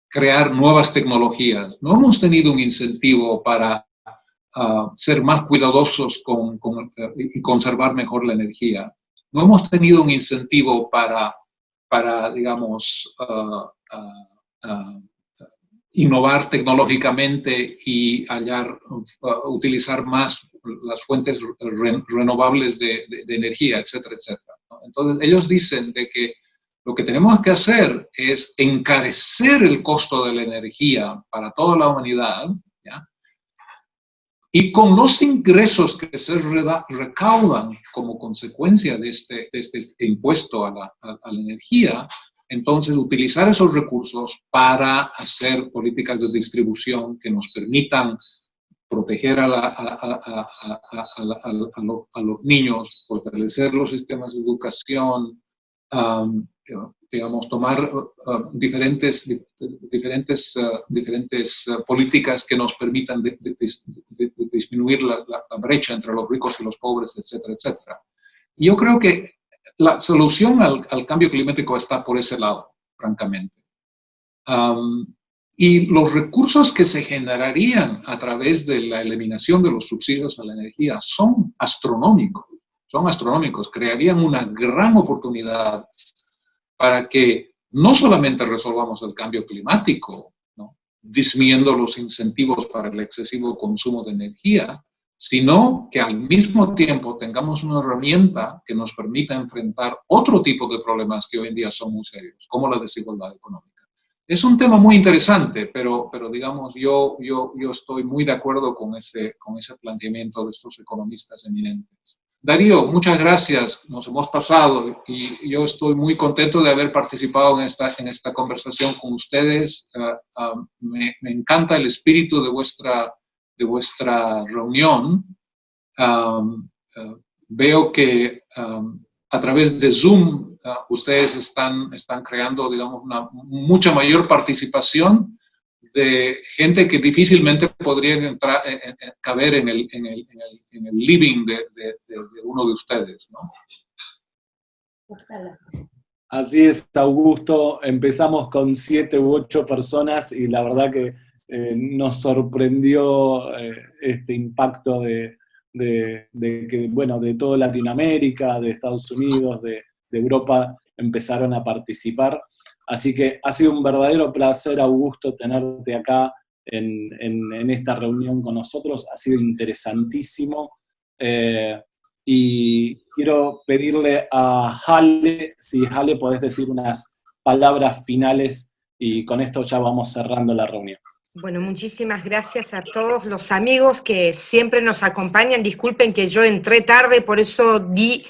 crear nuevas tecnologías, no hemos tenido un incentivo para ser más cuidadosos y conservar mejor la energía, no hemos tenido un incentivo para digamos, innovar tecnológicamente y utilizar más las fuentes renovables de energía, etcétera, etcétera, ¿no? Entonces, ellos dicen de que lo que tenemos que hacer es encarecer el costo de la energía para toda la humanidad, ¿ya? Y con los ingresos que se recaudan como consecuencia de este impuesto a la energía, entonces utilizar esos recursos para hacer políticas de distribución que nos permitan proteger a los niños, fortalecer los sistemas de educación, digamos, tomar diferentes políticas que nos permitan disminuir la brecha entre los ricos y los pobres, etcétera, etcétera. Y yo creo que la solución al cambio climático está por ese lado, francamente. Y los recursos que se generarían a través de la eliminación de los subsidios a la energía son astronómicos, crearían una gran oportunidad para que no solamente resolvamos el cambio climático, ¿no? Disminuyendo los incentivos para el excesivo consumo de energía, sino que al mismo tiempo tengamos una herramienta que nos permita enfrentar otro tipo de problemas que hoy en día son muy serios, como la desigualdad económica. Es un tema muy interesante, pero digamos, yo estoy muy de acuerdo con ese planteamiento de estos economistas eminentes. Darío, muchas gracias, nos hemos pasado y yo estoy muy contento de haber participado en esta conversación con ustedes. Me encanta el espíritu de vuestra reunión. Veo que a través de Zoom ustedes están creando, digamos, una mucha mayor participación de gente que difícilmente podría caber en el living de uno de ustedes, ¿no? Así es, Augusto. Empezamos con 7 u 8 personas y la verdad que nos sorprendió este impacto de que, bueno, de toda Latinoamérica, de Estados Unidos, de Europa, empezaron a participar. Así que ha sido un verdadero placer, Augusto, tenerte acá en esta reunión con nosotros. Ha sido interesantísimo Y quiero pedirle a Hale, si Hale podés decir unas palabras finales y con esto ya vamos cerrando la reunión. Bueno, muchísimas gracias a todos los amigos que siempre nos acompañan. Disculpen que yo entré tarde, por eso di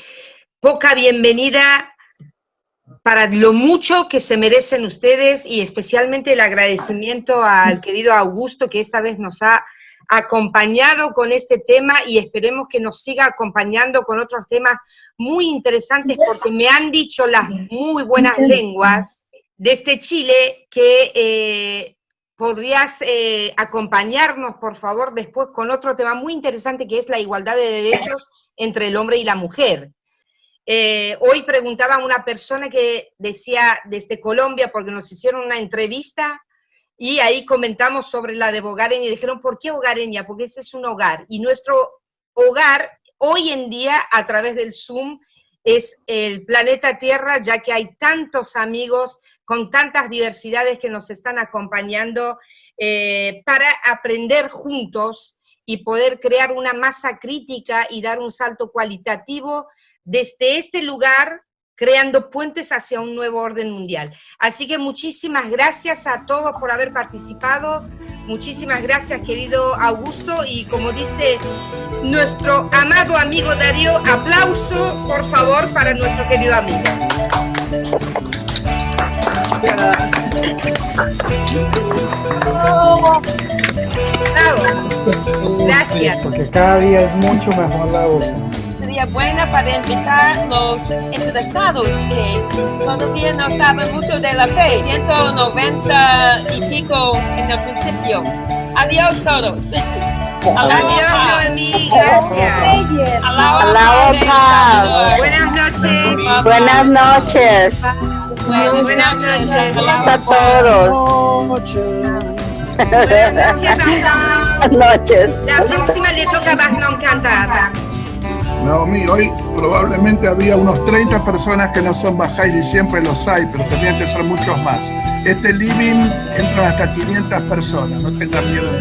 poca bienvenida para lo mucho que se merecen ustedes y especialmente el agradecimiento al querido Augusto que esta vez nos ha acompañado con este tema y esperemos que nos siga acompañando con otros temas muy interesantes porque me han dicho las muy buenas lenguas desde Chile que podrías acompañarnos por favor después con otro tema muy interesante que es la igualdad de derechos entre el hombre y la mujer. Hoy preguntaba a una persona que decía desde Colombia porque nos hicieron una entrevista y ahí comentamos sobre la de Bogareña y dijeron, ¿por qué Bogareña? Porque ese es un hogar. Y nuestro hogar hoy en día a través del Zoom es el planeta Tierra, ya que hay tantos amigos con tantas diversidades que nos están acompañando para aprender juntos y poder crear una masa crítica y dar un salto cualitativo desde este lugar, creando puentes hacia un nuevo orden mundial. Así que muchísimas gracias a todos por haber participado, muchísimas gracias querido Augusto, y como dice nuestro amado amigo Darío, aplauso por favor para nuestro querido amigo. Bravo. Gracias. Porque cada día es mucho mejor la voz. Sería buena para invitar a los interesados que todavía no saben mucho de la fe. 190 y pico en el principio. Adiós todos. Adiós, Noemí, gracias. Alao Paz. Buenas noches. Buenas noches. Buenas noches. Gracias a todos. Buenas noches, Buenas noches. La próxima le toca a Bagnon cantar. Naomi, hoy probablemente había unos 30 personas que no son bajáis y siempre los hay, pero tendrían que ser muchos más. Este living entran hasta 500 personas, no tengan miedo.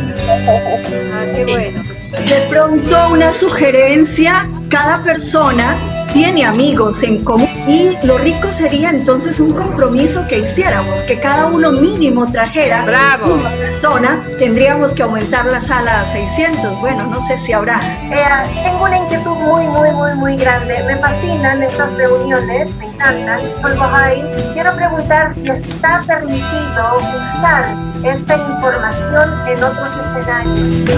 Qué bueno. De pronto una sugerencia, cada persona tiene amigos en común y lo rico sería entonces un compromiso que hiciéramos, que cada uno mínimo trajera una persona, tendríamos que aumentar la sala a 600, bueno, no sé si habrá. Tengo una inquietud muy grande, me fascinan estas reuniones, me encantan, soy Bahá'í. Quiero preguntar si está permitido usar esta información en otros escenarios.